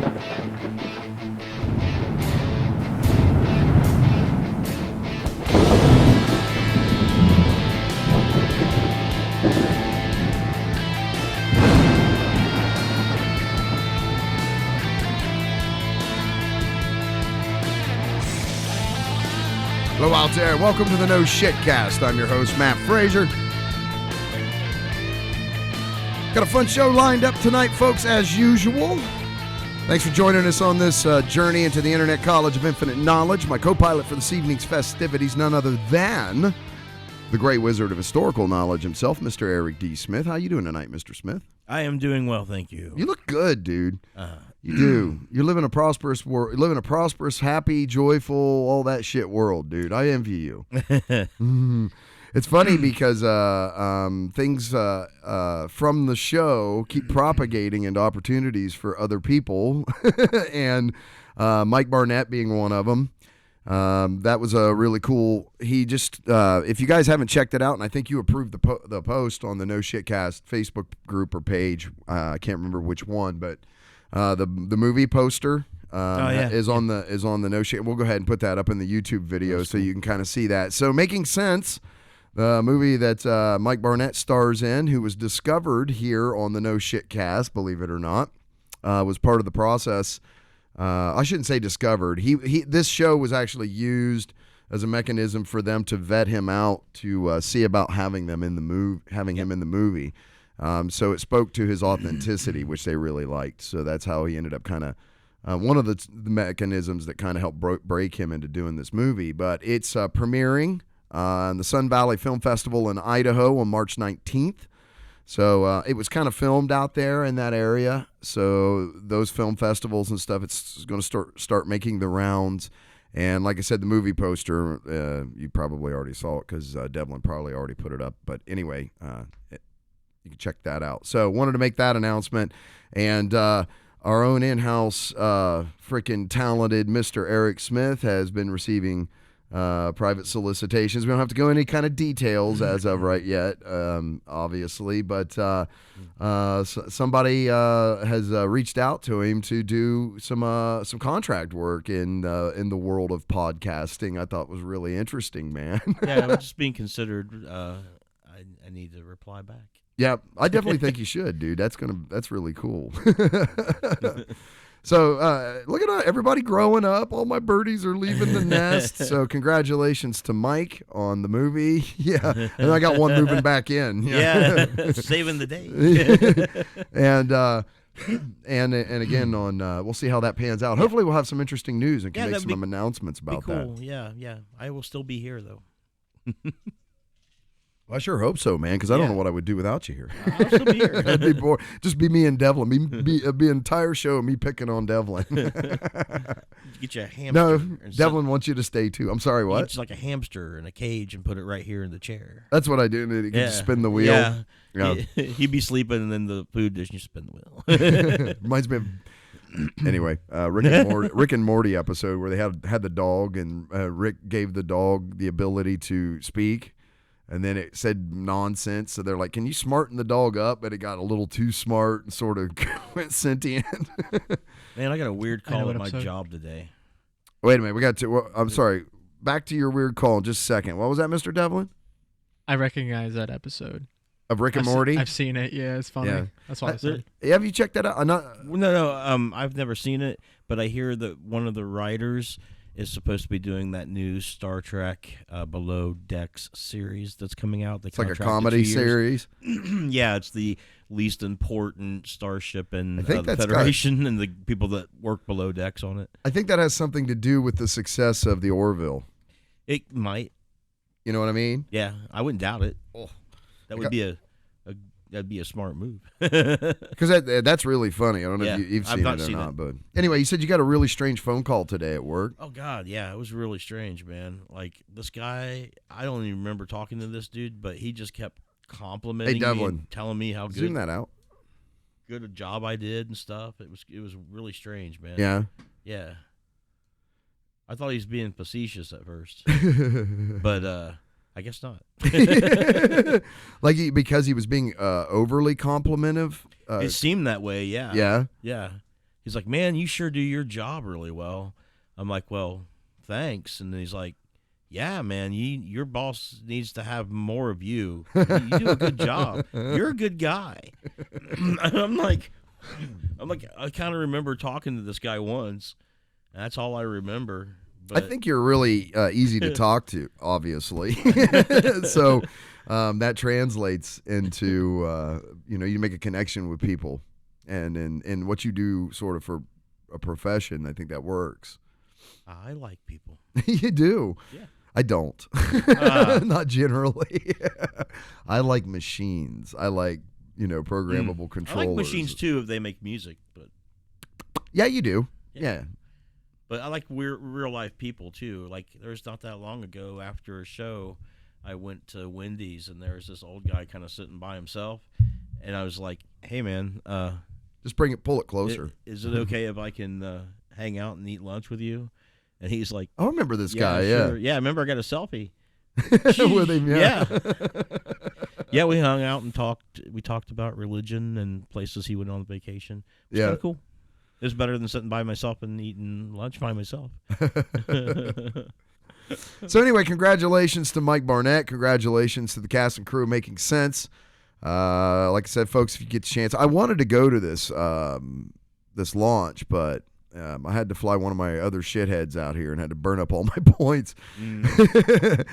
Hello out there. Welcome to the No Shit Cast. I'm your host, Matt Frazier. Got a fun show lined up tonight, folks, as usual. Thanks for joining us on this journey into the Internet College of Infinite Knowledge. My co-pilot for this evening's festivities, none other than the great wizard of historical knowledge himself, Mr. Eric D. Smith. How you doing tonight, Mr. Smith? I am doing well, thank you. You look good, dude. You do. You're living a prosperous world. Living a prosperous, happy, joyful, all that shit world, dude. I envy you. It's funny because things from the show keep propagating into opportunities for other people, and Mike Barnett being one of them. That was a really cool. He just, if you guys haven't checked it out, and I think you approved the post on the No Shit Cast Facebook group or page. I can't remember which one, but the movie poster is on the No Shit. We'll go ahead and put that up in the YouTube video so you can kind of see that. So Making Sense, the movie that Mike Barnett stars in, who was discovered here on the No Shit Cast, believe it or not, was part of the process. I shouldn't say discovered. This show was actually used as a mechanism for them to vet him out to see about having him in the movie. So it spoke to his authenticity, which they really liked. So that's how he ended up kind of one of the mechanisms that kind of helped break him into doing this movie. But it's premiering in the Sun Valley Film Festival in Idaho on March 19th. So it was kind of filmed out there in that area. So those film festivals and stuff, it's going to start making the rounds. And like I said, the movie poster, you probably already saw it because Devlin probably already put it up. But anyway, you can check that out. So wanted to make that announcement. And our own in-house freaking talented Mr. Eric Smith has been receiving private solicitations. We don't have to go into any kind of details as of right yet, obviously, but somebody has reached out to him to do some contract work in the world of podcasting. I thought was really interesting, man. Yeah, I'm just being considered. I need to reply back. Yeah, I definitely think you should, dude. That's really cool. So look at everybody growing up. All my birdies are leaving the nest. So congratulations to Mike on the movie. Yeah, and I got one moving back in. Yeah, saving the day. and again on we'll see how that pans out. Hopefully we'll have some interesting news and can make some announcements about cool. that. Yeah. I will still be here though. Well, I sure hope so, man, because I don't know what I would do without you here. I'll still be here. That'd be boring. Just be me and Devlin. Be an entire show of me picking on Devlin. Get you a hamster. No, Devlin wants you to stay too. I'm sorry, what? It's like a hamster in a cage and put it right here in the chair. That's what I do. And you can just spin the wheel. Yeah. He'd be sleeping, and then the food dish, you spin the wheel. Reminds me of anyway, Rick and Morty episode where they had the dog, and Rick gave the dog the ability to speak. And then it said nonsense. So they're like, can you smarten the dog up? But it got a little too smart and sort of went sentient. Man, I got a weird call at my job today. Wait a minute. We got to, well, I'm sorry. Back to your weird call in just a second. What was that, Mr. Devlin? I recognize that episode. Of Rick and Morty? I've seen it. Yeah, it's funny. Yeah. That's why I said. Have you checked that out? No. I've never seen it, but I hear that one of the writers is supposed to be doing that new Star Trek Below Decks series that's coming out. It's like a comedy series. Yeah, it's the least important starship in the Federation and the people that work below decks on it. I think that has something to do with the success of the Orville. It might. You know what I mean? Yeah, I wouldn't doubt it. Oh, that would be that'd be a smart move. Because that's really funny. I don't know if you've seen it or not. But anyway, you said you got a really strange phone call today at work. Oh, God, yeah. It was really strange, man. Like, this guy, I don't even remember talking to this dude, but he just kept complimenting me and telling me how Zoom that out. Good a job I did and stuff. It was really strange, man. Yeah? Yeah. I thought he was being facetious at first. But, I guess not. Because he was being overly complimentive? It seemed that way, yeah. Yeah? Yeah. he's like, man, you sure do your job really well. I'm like, well, thanks. And he's like, yeah, man, your boss needs to have more of you. You do a good job. You're a good guy. I'm like, I kind of remember talking to this guy once. That's all I remember. But I think you're really easy to talk to, obviously. So that translates into, you make a connection with people. And in what you do sort of for a profession, I think that works. I like people. You do? Yeah. I don't. Not generally. I like machines. I like, programmable controllers. I like machines, too, if they make music. But yeah, you do. Yeah. But I like real life people too. Like there's not that long ago after a show, I went to Wendy's and there was this old guy kind of sitting by himself, and I was like, "Hey man, just pull it closer. Is it okay if I can hang out and eat lunch with you?" And he's like, "I remember this guy. Sure. Yeah, I remember I got a selfie with him. Yeah. Yeah, we hung out and talked. We talked about religion and places he went on vacation. It was kind of cool. It was better than sitting by myself and eating lunch by myself. So anyway, congratulations to Mike Barnett. Congratulations to the cast and crew making sense. Like I said, folks, if you get the chance, I wanted to go to this this launch, but I had to fly one of my other shitheads out here and had to burn up all my points.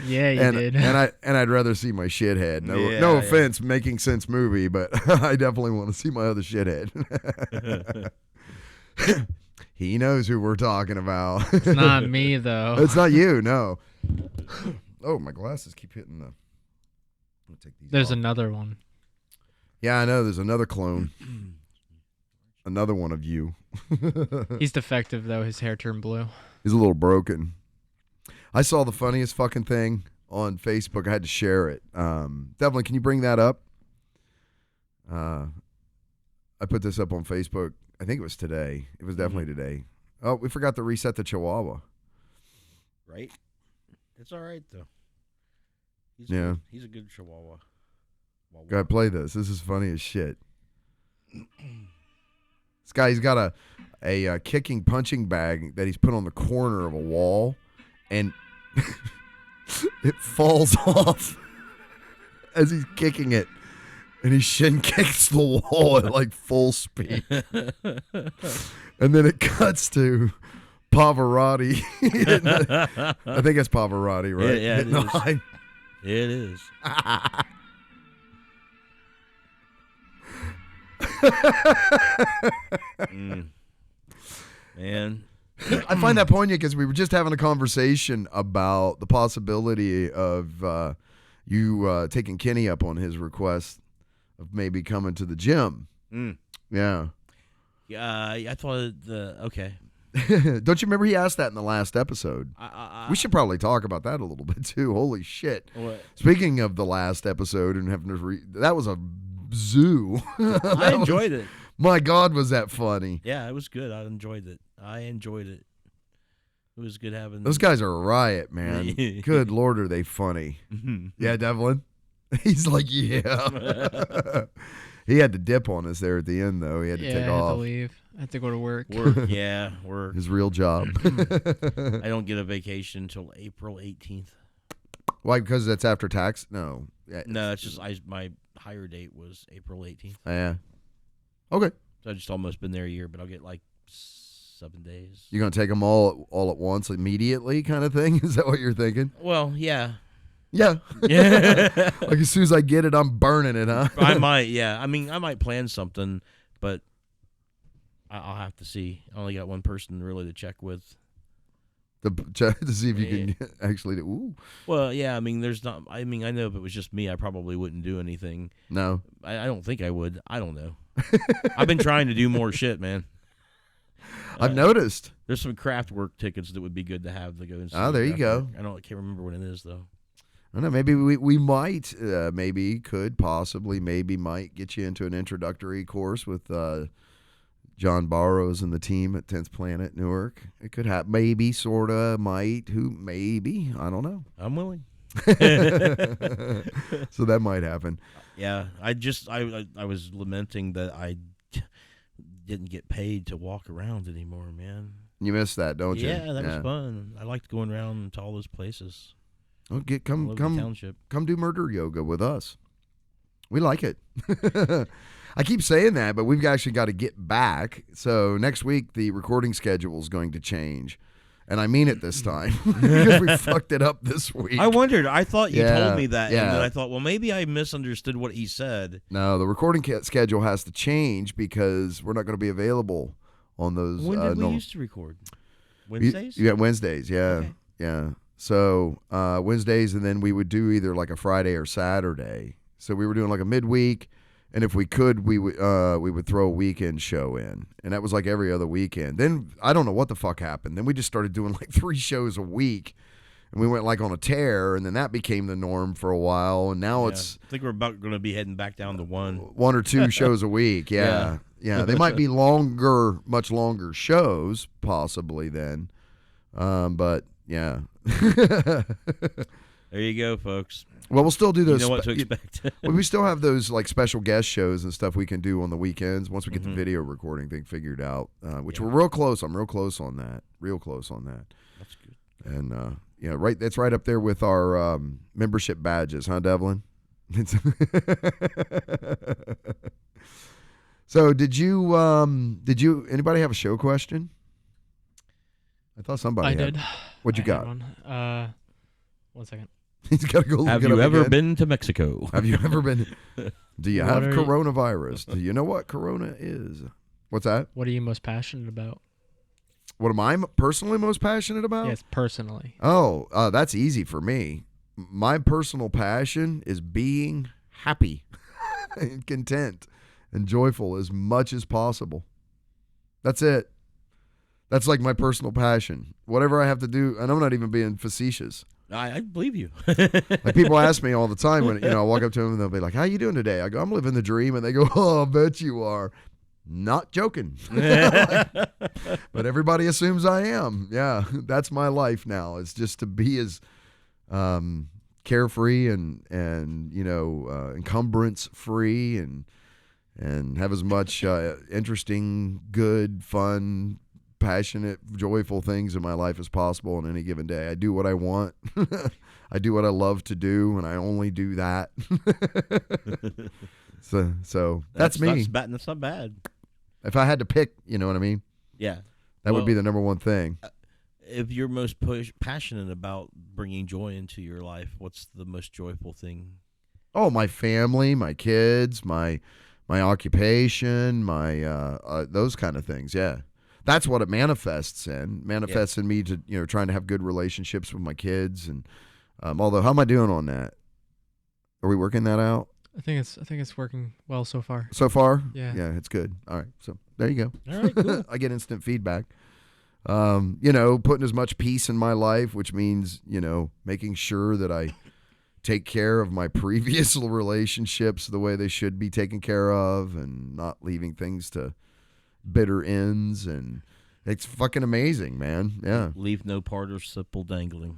Yeah, you did. And I'd rather see my shithead. No offense, Making Sense movie, but I definitely want to see my other shithead. He knows who we're talking about. It's not me, though. It's not you, no. Oh, my glasses keep hitting the... Take these There's off. another one. Yeah, I know. There's another clone. Another one of you. He's defective, though. His hair turned blue. He's a little broken. I saw the funniest fucking thing on Facebook. I had to share it. Devlin, can you bring that up? I put this up on Facebook. I think it was today. It was definitely today. Oh, we forgot to reset the Chihuahua. Right? It's all right, though. He's a good Chihuahua. Gotta play this. This is funny as shit. This guy, he's got a kicking punching bag that he's put on the corner of a wall, and it falls off as he's kicking it. And he shin kicks the wall at like full speed. And then it cuts to Pavarotti. I think it's Pavarotti, right? Yeah, it is. Man. I find that poignant because we were just having a conversation about the possibility of you taking Kenny up on his request of maybe coming to the gym. Yeah. I thought okay. Don't you remember he asked that in the last episode? We should probably talk about that a little bit too. Holy shit. What? Speaking of the last episode and having to that was a zoo. I enjoyed it. My God, was that funny. Yeah, it was good. I enjoyed it. It was good having those guys are a riot, man. Good Lord, are they funny. Yeah, Devlin? He's like, yeah. He had to dip on us there at the end, though. He had to take off. I had to leave. I had to go to work. Work. His real job. I don't get a vacation until April 18th. Why? Because that's after tax? No. No, it's just my hire date was April 18th. Yeah. Okay. So I just almost been there a year, but I'll get like 7 days. You're going to take them all at once immediately kind of thing? Is that what you're thinking? Well, yeah. Yeah. Like as soon as I get it, I'm burning it, huh? I might, yeah. I mean, I might plan something, but I'll have to see. I only got one person really to check with. To see if you can actually do. Ooh. Well, yeah. I mean, I know if it was just me, I probably wouldn't do anything. No. I don't think I would. I don't know. I've been trying to do more shit, man. I've noticed. There's some craft work tickets that would be good to have to go and see. Oh, there you go. I can't remember what it is, though. I don't know. Maybe we might, might get you into an introductory course with John Barrows and the team at 10th Planet Newark. It could happen. Maybe, sorta, might. Who? Maybe. I don't know. I'm willing. So that might happen. Yeah, I was lamenting that I didn't get paid to walk around anymore, man. You miss that, don't you? Yeah, that was fun. I liked going around to all those places. Oh, All over the township. come do murder yoga with us. We like it. I keep saying that, but we've actually got to get back. So next week, the recording schedule is going to change. And I mean it this time because we fucked it up this week. I wondered. I thought you told me that. Yeah. And then I thought, well, maybe I misunderstood what he said. No, the recording schedule has to change because we're not going to be available on those. When did we used to record? Wednesdays? Yeah, Wednesdays. Yeah. Okay. Yeah. So Wednesdays, and then we would do either like a Friday or Saturday. So we were doing like a midweek. And if we could, we would throw a weekend show in. And that was like every other weekend. Then I don't know what the fuck happened. Then we just started doing like 3 shows a week. And we went like on a tear. And then that became the norm for a while. And now it's... I think we're about going to be heading back down to 1 or 2 shows a week. Yeah. Yeah. They might be much longer shows possibly then. But yeah. There you go, folks. Well, we'll still do those. You know what to expect. Well, we still have those like special guest shows and stuff we can do on the weekends once we get the video recording thing figured out, which we're real close. I'm real close on that. Real close on that. That's good. And right, that's right up there with our membership badges, huh, Devlin? So, did you anybody have a show question? I thought somebody I had. did. What'd you got? One. 1 second. He's got to go look Have it up you ever again. been to Mexico? Have you ever been? Do you have What are coronavirus? Do you know what corona is? What's that? What are you most passionate about? What am I personally most passionate about? Yes, personally. Oh, that's easy for me. My personal passion is being happy and content and joyful as much as possible. That's it. That's like my personal passion. Whatever I have to do, and I'm not even being facetious. I believe you. Like people ask me all the time when I walk up to them and they'll be like, "How you doing today?" I go, "I'm living the dream," and they go, "Oh, I bet you are." Not joking. But everybody assumes I am. Yeah, that's my life now. It's just to be as carefree and encumbrance free and have as much interesting, good, fun, passionate, joyful things in my life as possible on any given day. I do what I want. I do what I love to do, and I only do that. so that's me. That's not bad. If I had to pick, you know what I mean? Yeah. That would be the number one thing. If you're most passionate about bringing joy into your life, what's the most joyful thing? Oh, my family, my kids, my occupation, my those kind of things. Yeah. That's what it manifests in. Manifests in me to, trying to have good relationships with my kids. And although, how am I doing on that? Are we working that out? I think it's working well so far. So far? Yeah. Yeah, it's good. All right. So there you go. All right, cool. I get instant feedback. Putting as much peace in my life, which means, making sure that I take care of my previous relationships the way they should be taken care of and not leaving things to bitter ends. And it's fucking amazing, man. Yeah. Leave no participle dangling.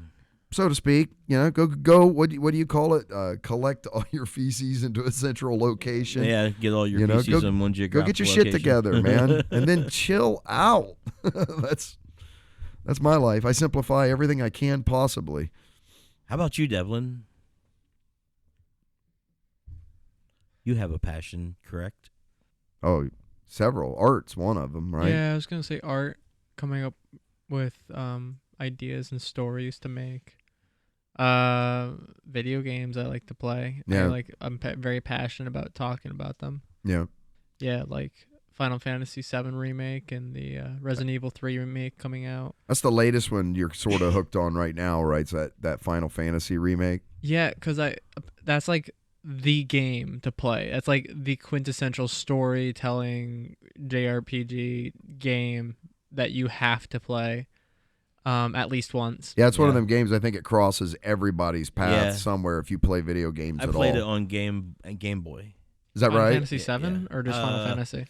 So to speak, go. What do you call it? Collect all your feces into a central location. Yeah, get all your feces in one geographical Go get your location. shit together, man, and then chill out. That's my life. I simplify everything I can possibly. How about you, Devlin? You have a passion, correct? Oh, several. Art's one of them, right? Yeah, I was gonna say art, coming up with ideas and stories to make. Video games I like to play. Yeah. I'm very passionate about talking about them. Yeah. Yeah, like Final Fantasy VII remake and the Resident Evil 3 remake coming out. That's the latest one you're sort of hooked on right now, right? It's that Final Fantasy remake. Yeah, because that's like the game to play. That's like the quintessential storytelling JRPG game that you have to play. At least once. Yeah, it's one of them games. I think it crosses everybody's path somewhere if you play video games I at all. played it on Game Boy. Is that Final right? Fantasy VII or just Final Fantasy?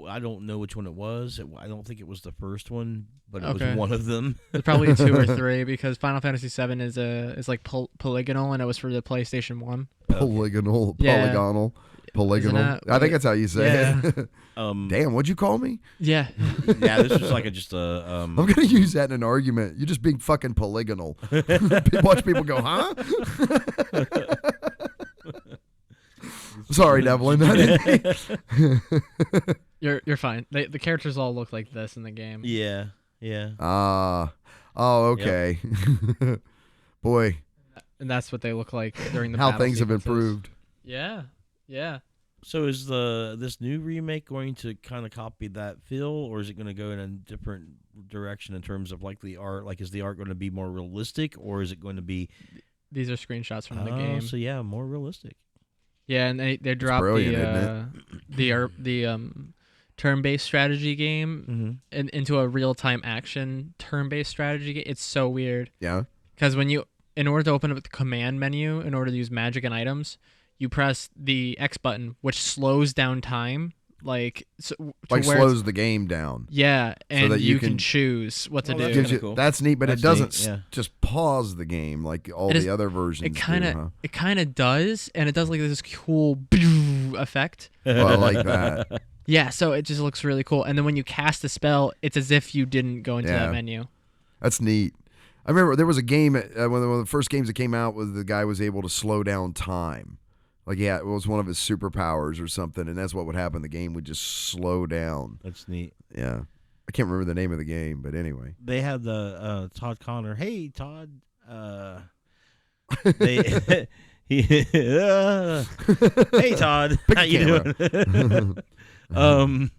I don't know which one it was. I don't think it was the first one, but it Okay. was one of them. It's probably 2 or 3 because Final Fantasy VII is like polygonal and it was for the PlayStation 1. Polygonal. Yeah. Polygonal. I think that's how you say it. Damn, what'd you call me? Yeah. Yeah, this was like just a. I'm gonna use that in an argument. You're just being fucking polygonal. Watch people go, huh? Sorry, Devlin. You're fine. The characters all look like this in the game. Yeah. Yeah. Okay. Boy, And that's what they look like during the how battle things have sequences. improved. Yeah. Yeah. So is this new remake going to kind of copy that feel, or is it going to go in a different direction in terms of like the art? Like, is the art going to be more realistic, or is it going to be? These are screenshots from the game. So yeah, more realistic. Yeah, and they dropped the turn-based strategy game into a real-time action turn-based strategy game. It's so weird. Yeah. Because in order to open up the command menu, in order to use magic and items, you press the X button, which slows down time, slows the game down. Yeah, and so that you can choose what to do. Gives you, cool. That's neat, but That's it doesn't neat, yeah. just pause the game like all the other versions. It kind do, of does, and it does like this cool effect. I like that. Yeah, so it just looks really cool. And then when you cast a spell, it's as if you didn't go into that menu. That's neat. I remember there was a game one of the first games that came out was the guy was able to slow down time. Like, yeah, it was one of his superpowers or something, and that's what would happen. The game would just slow down. That's neat. Yeah. I can't remember the name of the game, but anyway. They had the Todd Connor. Hey, Todd. Hey, Todd. How you doing?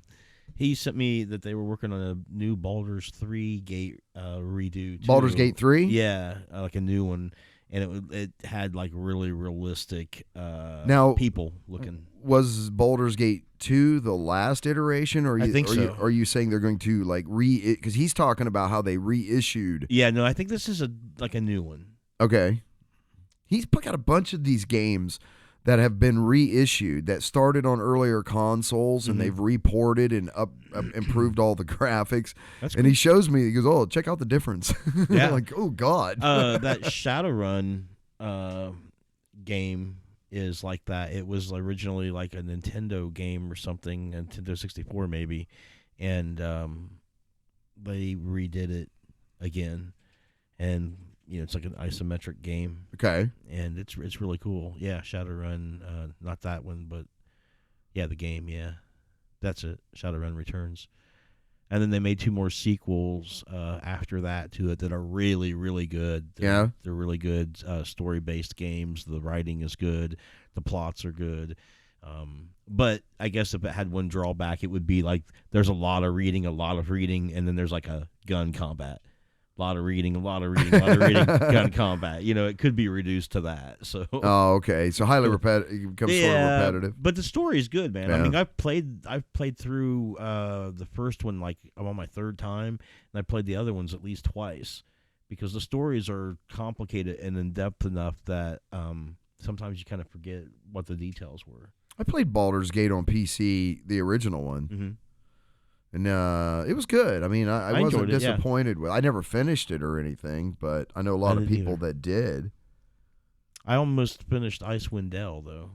He sent me that they were working on a new Baldur's 3 gate redo. Baldur's Gate 3? Yeah, like a new one. And it had like really realistic people looking. Was Baldur's Gate 2 the last iteration, or I think so. Are you saying they're going to like because he's talking about how they reissued? Yeah, no, I think this is a new one. Okay, he's got a bunch of these games that have been reissued that started on earlier consoles and they've reported and improved all the graphics. That's and cool. he shows me, he goes, "Oh, check out the difference." Yeah. Like, oh God. That Shadowrun game is like that. It was originally like a Nintendo game or something, Nintendo 64 maybe, and they redid it again, and it's like an isometric game. Okay. And it's really cool. Yeah, Shadowrun, not that one, but yeah, the game, yeah. That's it. Shadowrun Returns. And then they made 2 more sequels after that to it that are really, really good. They're really good story-based games. The writing is good. The plots are good. But I guess if it had one drawback, it would be like there's a lot of reading, and then there's like a gun combat. A lot of reading, gun combat. It could be reduced to that. So. Oh, okay. So highly repetitive. It becomes sort of repetitive. But the story is good, man. Yeah. I mean, I've played through the first one like I'm on my 3rd time, and I played the other ones at least twice because the stories are complicated and in depth enough that sometimes you kind of forget what the details were. I played Baldur's Gate on PC, the original one. Mm-hmm. And it was good. I mean, I wasn't disappointed with. I never finished it or anything, but I know a lot of people that did. I almost finished Icewind Dale though.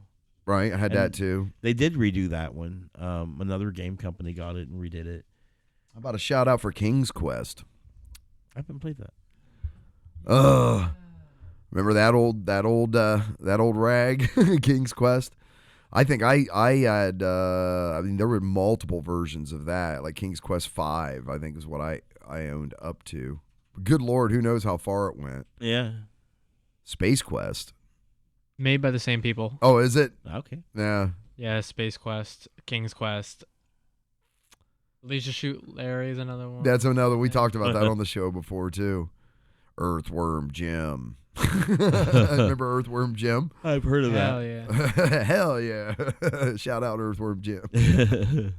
Right, I had that too. They did redo that one. Another game company got it and redid it. How about a shout out for King's Quest? I haven't played that. Remember that old rag, King's Quest? I think I had I mean there were multiple versions of that, like King's Quest 5, I think is what I owned up to. Good Lord, who knows how far it went. Yeah. Space Quest. Made by the same people. Oh, is it? Okay. Yeah. Yeah, Space Quest, King's Quest. Leisure Shoot Larry is another one. That's another. We talked about that on the show before too. Earthworm Jim. Remember Earthworm Jim? I've heard of Hell that. yeah. Hell yeah. Shout out Earthworm Jim. He's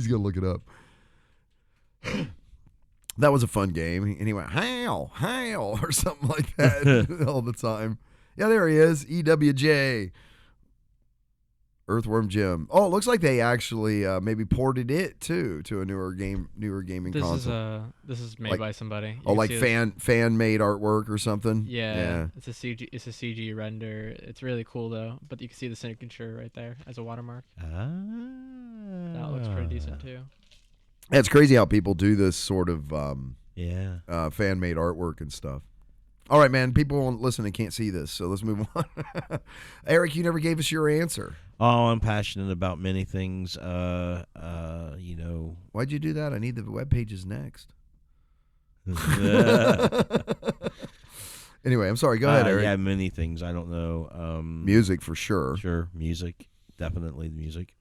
going to look it up. That was a fun game. And he went, how, or something like that all the time. Yeah, there he is. EWJ. Earthworm Jim. Oh, it looks like they actually maybe ported it too to a newer gaming console. This is made Like- by somebody. You Oh, can like see this- fan made artwork or something. Yeah, it's a CG render. It's really cool though. But you can see the signature right there as a watermark. That looks pretty decent too. Yeah, it's crazy how people do this sort of Yeah. fan made artwork and stuff. All right, man. People listening can't see this, so let's move on. Eric, you never gave us your answer. Oh, I'm passionate about many things. You know. Why'd you do that? I need the web pages next. Anyway, I'm sorry. Go ahead, Eric. Yeah, many things. I don't know. Music for sure. Sure, music. Definitely music.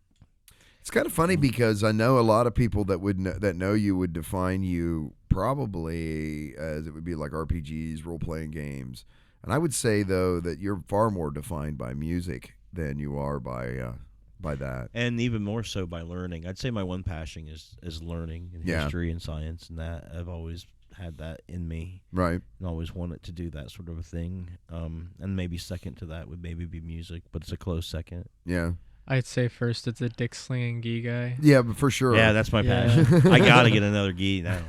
It's kind of funny because I know a lot of people that that know you would define you probably as it would be like RPGs, role playing games, and I would say though that you're far more defined by music than you are by that. And even more so by learning. I'd say my one passion is learning and history and science, and that I've always had that in me, Right. and always wanted to do that sort of a thing. And maybe second to that would maybe be music, but it's a close second. Yeah. I'd say first it's a dick slinging gee guy. Yeah, but for sure. Yeah, that's my Yeah. passion. I gotta get another gi now.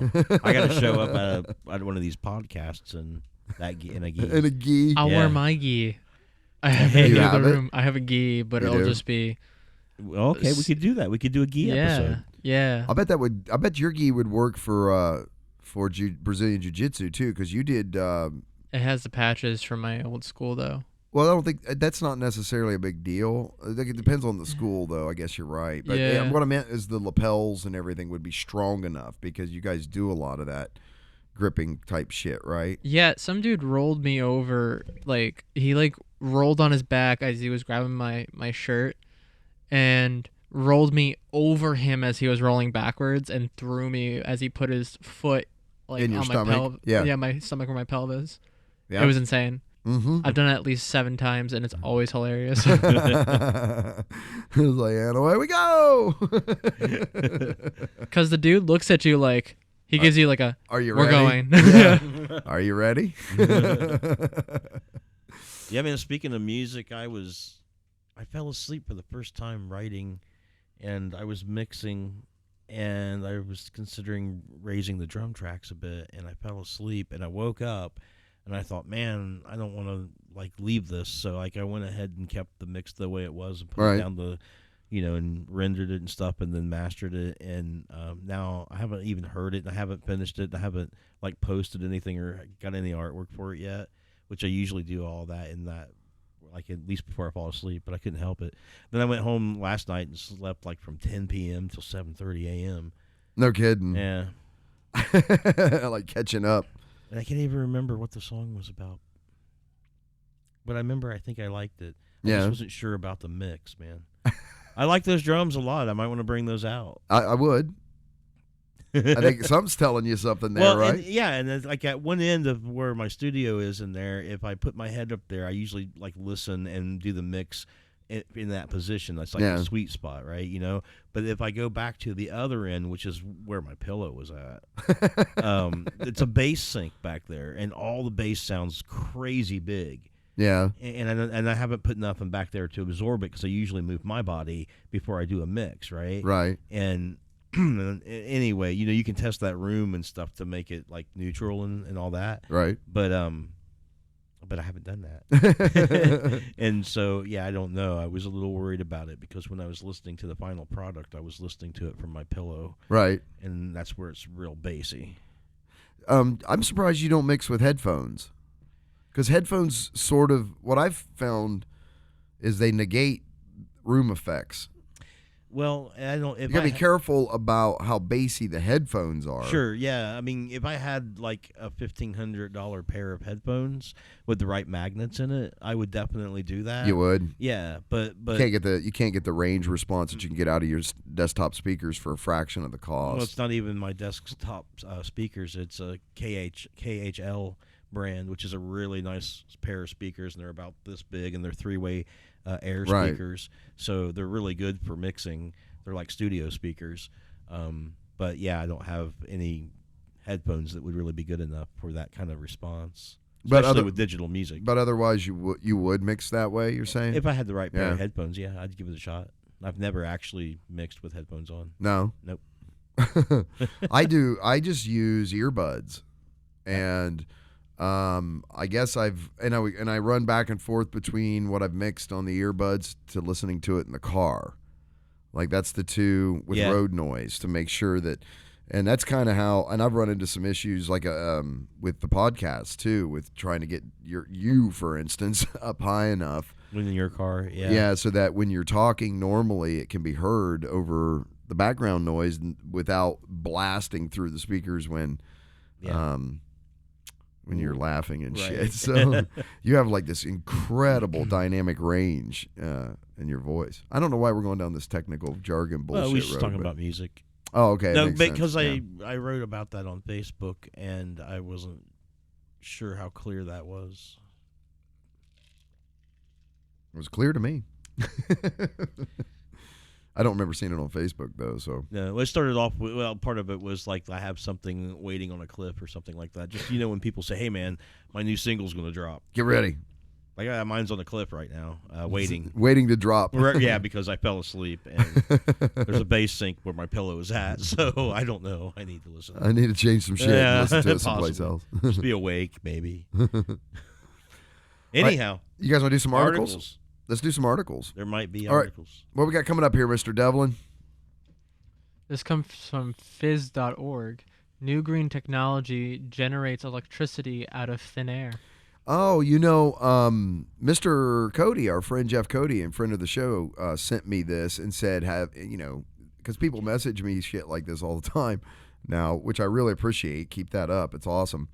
I gotta show up at one of these podcasts and in a gi. And a gi. I'll Yeah. wear my gi. I have You it in have the it? room. I have a gi, but You it'll do? just be Well, okay, we could do that. We could do a gi episode. yeah. I bet your gi would work for Brazilian Jiu-Jitsu too, because you did. It has the patches from my old school though. Well, I don't think that's not necessarily a big deal. I think it depends on the school, though. I guess you're right. But Yeah. what I meant is the lapels and everything would be strong enough because you guys do a lot of that gripping type shit, right? Yeah, some dude rolled me over. He rolled on his back as he was grabbing my shirt, and rolled me over him as he was rolling backwards, and threw me as he put his foot In your on stomach? my pelvis. Yeah. My stomach or my pelvis. Yeah. It was insane. Mm-hmm. I've done it at least 7 times, and it's always hilarious. It was like, and away we go. Because the dude looks at you like he gives you like a Are you we're ready? going. Yeah. Are you ready? Yeah, man. Speaking of music, I fell asleep for the first time writing, and I was mixing, and I was considering raising the drum tracks a bit, and I fell asleep, and I woke up, and I thought, man, I don't want to leave this, so I went ahead and kept the mix the way it was and put Right. it down and rendered it and stuff, and then mastered it, and now I haven't even heard it, and I haven't finished it, and I haven't posted anything or got any artwork for it yet, which I usually do all that in that at least before I fall asleep, but I couldn't help it. Then I went home last night and slept from 10 p.m. till 7:30 a.m. No kidding. Yeah, Like catching up. and I can't even remember what the song was about, but I remember I think I liked it. I Yeah. just wasn't sure about the mix, man. I like those drums a lot. I might want to bring those out. I would. I think something's telling you something there, Well, right? and it's at one end of where my studio is in there, if I put my head up there, I usually listen and do the mix in that position. That's Yeah. the sweet spot, right? But if I go back to the other end, which is where my pillow was at, it's a bass sync back there, and all the bass sounds crazy big. Yeah. And I haven't put nothing back there to absorb it because I usually move my body before I do a mix, right? Right. And anyway, you can test that room and stuff to make it neutral and all that. Right. But I haven't done that. And so, yeah, I don't know. I was a little worried about it because when I was listening to the final product, I was listening to it from my pillow, Right. and that's where it's real bassy. I'm surprised you don't mix with headphones, because headphones sort of what I've found is they negate room effects. Well, I don't. If You gotta I be careful about how bassy the headphones are. Sure, yeah. I mean, if I had a $1,500 pair of headphones with the right magnets in it, I would definitely do that. You would. Yeah, but You can't get the range response that you can get out of your desktop speakers for a fraction of the cost. well, it's not even my desktop speakers. It's a KHL brand, which is a really nice pair of speakers, and they're about this big, and they're 3-way air Right. speakers, so they're really good for mixing. They're like studio speakers. But yeah, I don't have any headphones that would really be good enough for that kind of response. especially with digital music. But otherwise, you would mix that way. You're saying If I had the right pair of headphones, yeah, I'd give it a shot. I've never actually mixed with headphones on. No. Nope. I do. I just use earbuds, and I guess I run back and forth between what I've mixed on the earbuds to listening to it in the car. Like that's the two with road noise to make sure that, and that's kind of how. And I've run into some issues like with the podcast too, with trying to get you for instance up high enough. In your car, yeah, so that when you're talking normally, it can be heard over the background noise without blasting through the speakers when you're laughing and shit. So you have like this incredible dynamic range in your voice. I don't know why we're going down this technical jargon bullshit. Well, we were just road, talking about music. Oh, okay. No, because I wrote about that on Facebook and I wasn't sure how clear that was. It was clear to me. I don't remember seeing it on Facebook though. So no, it started off with, part of it was like I have something waiting on a cliff or something like that. Just when people say, "Hey man, my new single's going to drop. Get ready." Like mine's on the cliff right now, waiting to drop. Yeah, because I fell asleep and there's a bass sink where my pillow is at, so I don't know. I need to listen. I need to change some shit and listen to it someplace else. Just be awake, maybe. Anyhow, you guys want to do some articles? Let's do some articles. There might be All articles. Right. What we got coming up here, Mr. Devlin? This comes from phys.org. New green technology generates electricity out of thin air. Oh, Mr. Cody, our friend Jeff Cody, and friend of the show, sent me this and said, because people message me shit like this all the time now, which I really appreciate. Keep that up. It's awesome.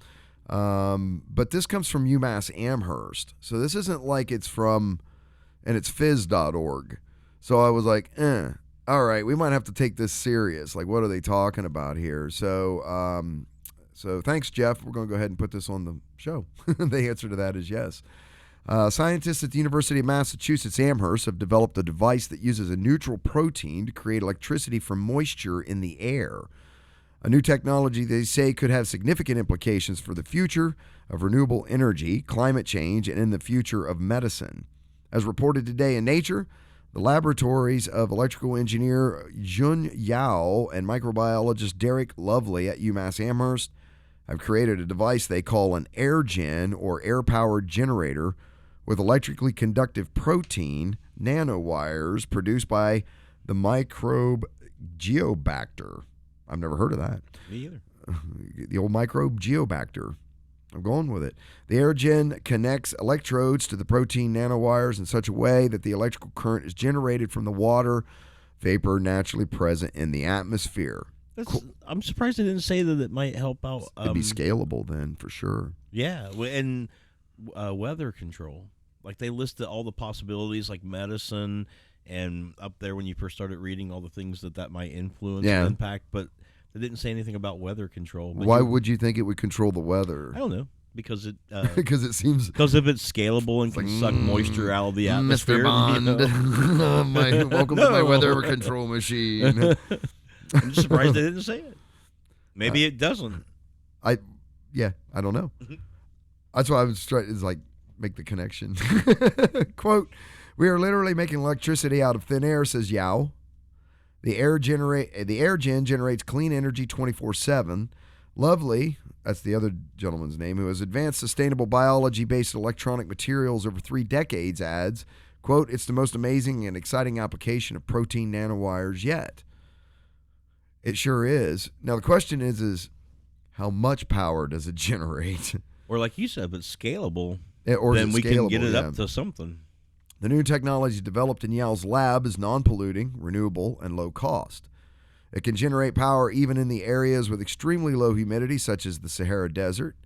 But this comes from UMass Amherst. So this isn't like it's from... And it's phys.org. So I was like, all right, we might have to take this serious. Like, what are they talking about here? So thanks, Jeff. We're going to go ahead and put this on the show. The answer to that is yes. Scientists at the University of Massachusetts Amherst have developed a device that uses a neutral protein to create electricity from moisture in the air. A new technology they say could have significant implications for the future of renewable energy, climate change, and in the future of medicine. As reported today in Nature, the laboratories of electrical engineer Jun Yao and microbiologist Derek Lovely at UMass Amherst have created a device they call an AirGen, or air-powered generator, with electrically conductive protein nanowires produced by the microbe Geobacter. I've never heard of that. Me either. The old microbe Geobacter. I'm going with it. The AirGen connects electrodes to the protein nanowires in such a way that the electrical current is generated from the water vapor naturally present in the atmosphere. I'm surprised they didn't say that it might help out. It'd be scalable then, for sure. Yeah, and weather control. Like they listed all the possibilities, like medicine, and up there when you first started reading all the things that might influence and impact, but they didn't say anything about weather control. But why would you think it would control the weather? I don't know. Because it because it seems if it's scalable and can suck moisture out of the atmosphere. Mr. Bond, welcome to my weather control machine. I'm just surprised they didn't say it. Maybe it doesn't. I don't know. That's why I was trying is like make the connection. Quote: "We are literally making electricity out of thin air," says Yao. The AirGen generates clean energy 24/7. Lovely, that's the other gentleman's name, who has advanced sustainable biology-based electronic materials over 3 decades, adds, quote, "It's the most amazing and exciting application of protein nanowires yet." It sure is. Now, the question is how much power does it generate? Or like you said, if it's scalable, or then we can get it up to something. The new technology developed in Yao's lab is non-polluting, renewable, and low cost. It can generate power even in the areas with extremely low humidity, such as the Sahara Desert.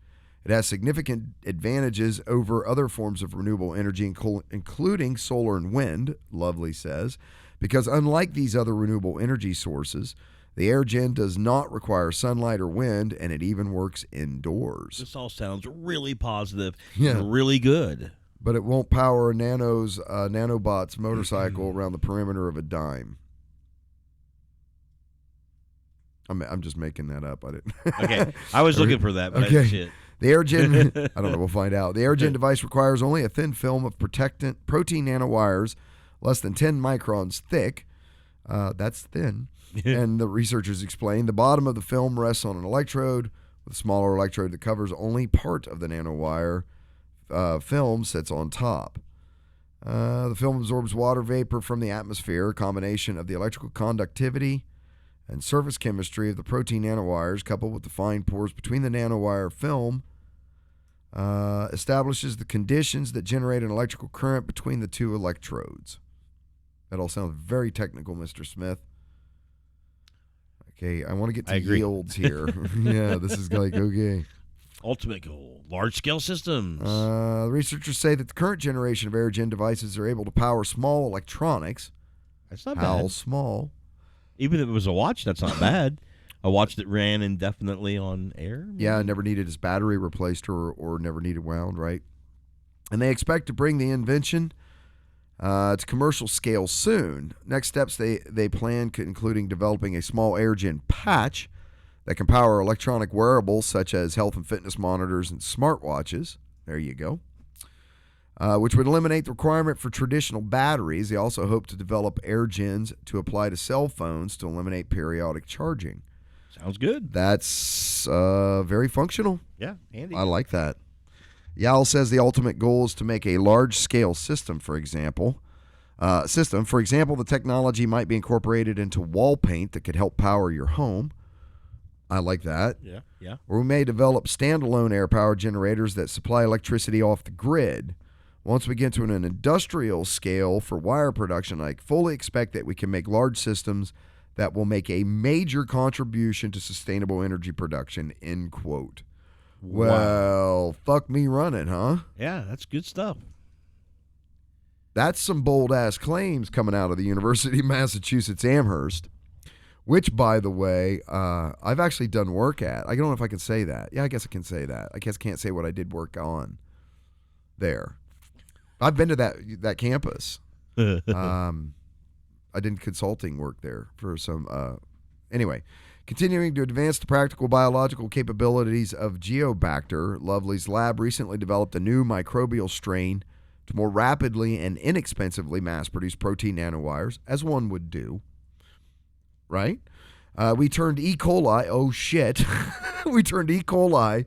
It has significant advantages over other forms of renewable energy, including solar and wind, Lovely says, because unlike these other renewable energy sources, the AirGen does not require sunlight or wind, and it even works indoors. This all sounds really positive and really good. But it won't power a nanobot's motorcycle around the perimeter of a dime. I'm just making that up. I didn't. Okay, I was looking for that, but okay. Shit. The AirGen, I don't know, we'll find out. The AirGen device requires only a thin film of protectant protein nanowires, less than 10 microns thick. That's thin. And the researchers explained the bottom of the film rests on an electrode, with a smaller electrode that covers only part of the nanowire. Film sits on top. The film absorbs water vapor from the atmosphere, a combination of the electrical conductivity and surface chemistry of the protein nanowires, coupled with the fine pores between the nanowire film, establishes the conditions that generate an electrical current between the two electrodes. That all sounds very technical, Mr. Smith. Okay, I want to get to yields here. Yeah, this is like, okay. Ultimate goal, large-scale systems. Researchers say that the current generation of AirGen devices are able to power small electronics. That's not How bad. small? Even if it was a watch, that's not bad. A watch that ran indefinitely on air? Maybe? Yeah, never needed its battery replaced or never needed wound, right? And they expect to bring the invention to commercial scale soon. Next steps they plan, including developing a small AirGen patch that can power electronic wearables such as health and fitness monitors and smartwatches. There you go. Which would eliminate the requirement for traditional batteries. They also hope to develop AirGens to apply to cell phones to eliminate periodic charging. Sounds good. That's very functional. Yeah, handy. I like that. Yal says the ultimate goal is to make a large-scale system, for example. The technology might be incorporated into wall paint that could help power your home. I like that. Yeah. Or we may develop standalone air power generators that supply electricity off the grid. Once we get to an industrial scale for wire production, I fully expect that we can make large systems that will make a major contribution to sustainable energy production, end quote. Wow. Well, fuck me running, huh? Yeah, that's good stuff. That's some bold-ass claims coming out of the University of Massachusetts Amherst, which, by the way, I've actually done work at. I don't know if I can say that. Yeah, I guess I can say that. I guess I can't say what I did work on there. I've been to that campus. I did consulting work there for some. Anyway, continuing to advance the practical biological capabilities of Geobacter, Lovely's lab recently developed a new microbial strain to more rapidly and inexpensively mass-produce protein nanowires, as one would do. Right? We turned E. coli. Oh shit! We turned E. coli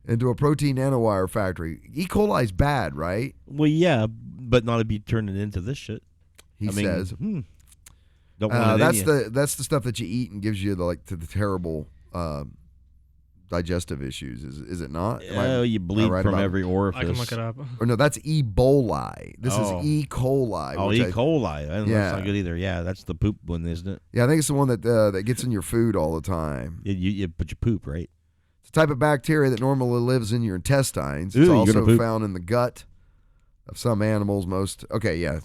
into a protein nanowire factory. E. coli's bad, right? Well, yeah, but not if you turn it into this shit. He says. Don't want it That's the stuff that you eat and gives you the terrible digestive issues. Is it not? You bleed from every orifice. I can look it up. Or no, that's Ebola. This is E. coli. Oh, E. coli. That's not good either. Yeah, that's the poop one, isn't it? Yeah, I think it's the one that gets in your food all the time. But you poop, right? It's a type of bacteria that normally lives in your intestines. Ooh, It's you're also gonna poop. found in the gut of some animals.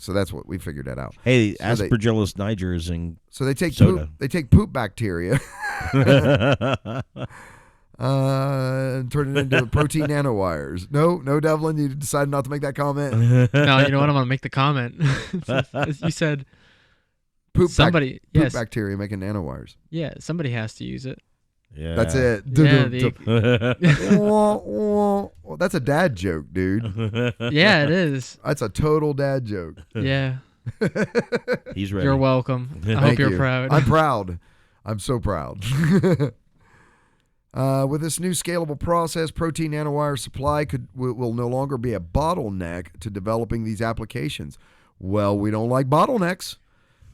So that's what we figured that out. Hey, So Aspergillus niger is in So they take soda. poop bacteria and turn it into protein nanowires. No, Devlin, you decided not to make that comment. No, you know what? I'm gonna make the comment. You said Poop yes, bacteria making nanowires. yeah, somebody has to use it. Yeah. That's it. Yeah, Well, that's a dad joke, dude. yeah, it is. That's a total dad joke. Yeah, He's ready. you're welcome. I hope Thank you're you. proud. I'm proud. I'm so proud. With this new scalable process, protein nanowire supply will no longer be a bottleneck to developing these applications. Well, we don't like bottlenecks.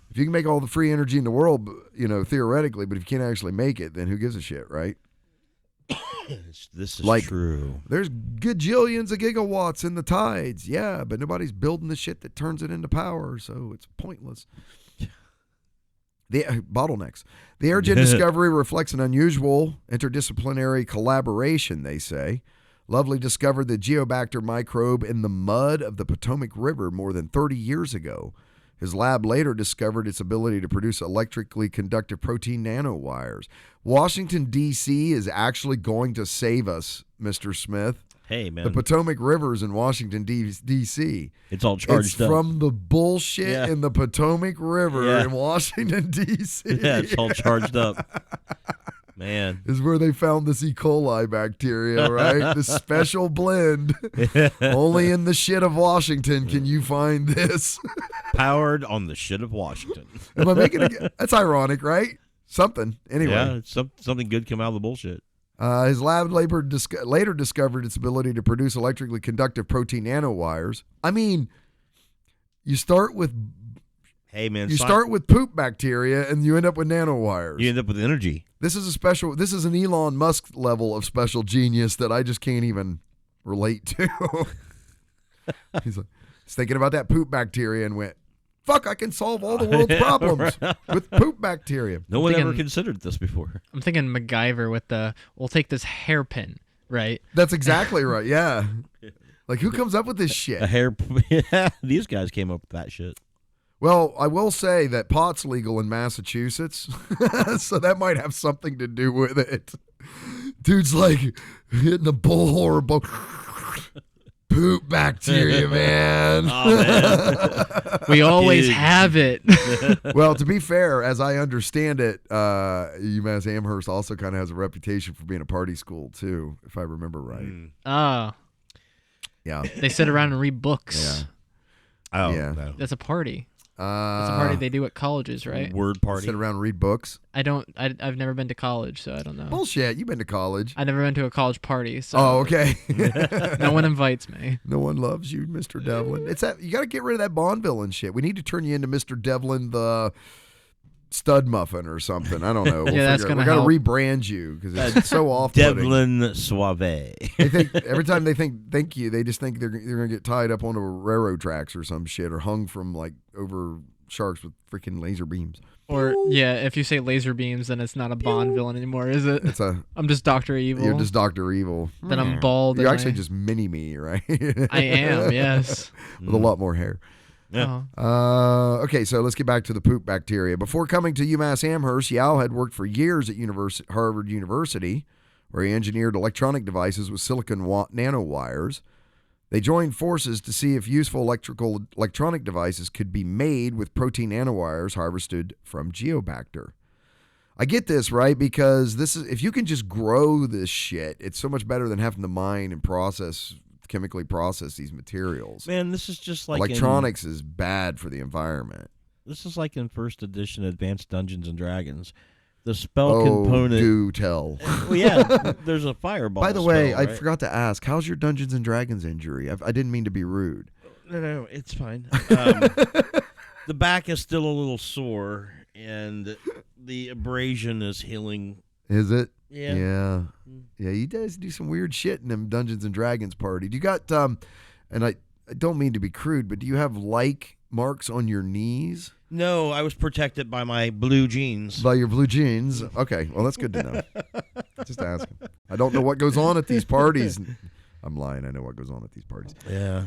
If you can make all the free energy in the world, theoretically, but if you can't actually make it, then who gives a shit, right? This is Like- true. There's gajillions of gigawatts in the tides, yeah, but nobody's building the shit that turns it into power, so it's pointless. The bottlenecks. The AirGen discovery reflects an unusual interdisciplinary collaboration, they say. Lovely discovered the Geobacter microbe in the mud of the Potomac River more than 30 years ago. His lab later discovered its ability to produce electrically conductive protein nanowires. Washington, D.C. is actually going to save us, Mr. Smith. Hey, man. The Potomac River is in Washington, D.C. It's all charged It's up. from the bullshit in the Potomac River Yeah. in Washington, D.C. Yeah, it's all charged up. Man. is where they found this E. coli bacteria, right? This special blend. Only in the shit of Washington can you find this. Powered on the shit of Washington. Am I making it? That's ironic, right? Something. Anyway. Yeah, something good come out of the bullshit. His lab later discovered its ability to produce electrically conductive protein nanowires. I mean, you start with start with poop bacteria and you end up with nanowires. You end up with energy. This is an Elon Musk level of special genius that I just can't even relate to. He's thinking about that poop bacteria and went, fuck, I can solve all the world's problems with poop bacteria. No one ever considered this before. I'm thinking MacGyver with we'll take this hairpin, right? That's exactly right, yeah. Like, who comes up with this shit? These guys came up with that shit. Well, I will say that pot's legal in Massachusetts, so that might have something to do with it. Dude's like hitting a bullhorn, poop bacteria, man. Oh, man. We always have it. Well, to be fair, as I understand it, UMass Amherst also kind of has a reputation for being a party school, too, if I remember right. Oh. Yeah. They sit around and read books. Yeah. Oh, Yeah. no. That's a party. That's a party they do at colleges, right? Word party. Sit around and read books. I've never been to college, so I don't know. Bullshit. You've been to college. I've never been to a college party, so Oh, okay. no one invites me. No one loves you, Mr. Devlin. It's that you got to get rid of that Bond villain shit. We need to turn you into Mr. Devlin the Stud Muffin or something. I don't know. We'll that's figure it. gonna We got to help. rebrand you because it's so off-putting. Devlin Suave. They think every time they thank you, they just think they're gonna get tied up onto railroad tracks or some shit, or hung from like over sharks with freaking laser beams. Or if you say laser beams, then it's not a Bond villain anymore, is it? I'm just Dr. Evil. You're just Dr. Evil. Then I'm bald. You're actually just mini me, right? I am, yes. With a lot more hair. Yeah. Okay, so let's get back to the poop bacteria. Before coming to UMass Amherst, Yao had worked for years at Harvard University, where he engineered electronic devices with silicon nanowires. They joined forces to see if useful electronic devices could be made with protein nanowires harvested from Geobacter. I get this, right? Because if you can just grow this shit, it's so much better than having to mine and chemically process these materials. Man, this is just like electronics is bad for the environment. This is like in first edition Advanced Dungeons and Dragons. The spell component. Do tell. Well, yeah, there's a fireball. By the way, spell, right? I forgot to ask, how's your Dungeons and Dragons injury? I didn't mean to be rude. No, it's fine. The back is still a little sore, and the abrasion is healing. Is it? Yeah. Yeah, you guys do some weird shit in them Dungeons and Dragons party. Do you got, and I don't mean to be crude, but do you have like marks on your knees? No, I was protected by my blue jeans. By your blue jeans? Okay, well, that's good to know. Just asking. I don't know what goes on at these parties. I'm lying. I know what goes on at these parties. Yeah.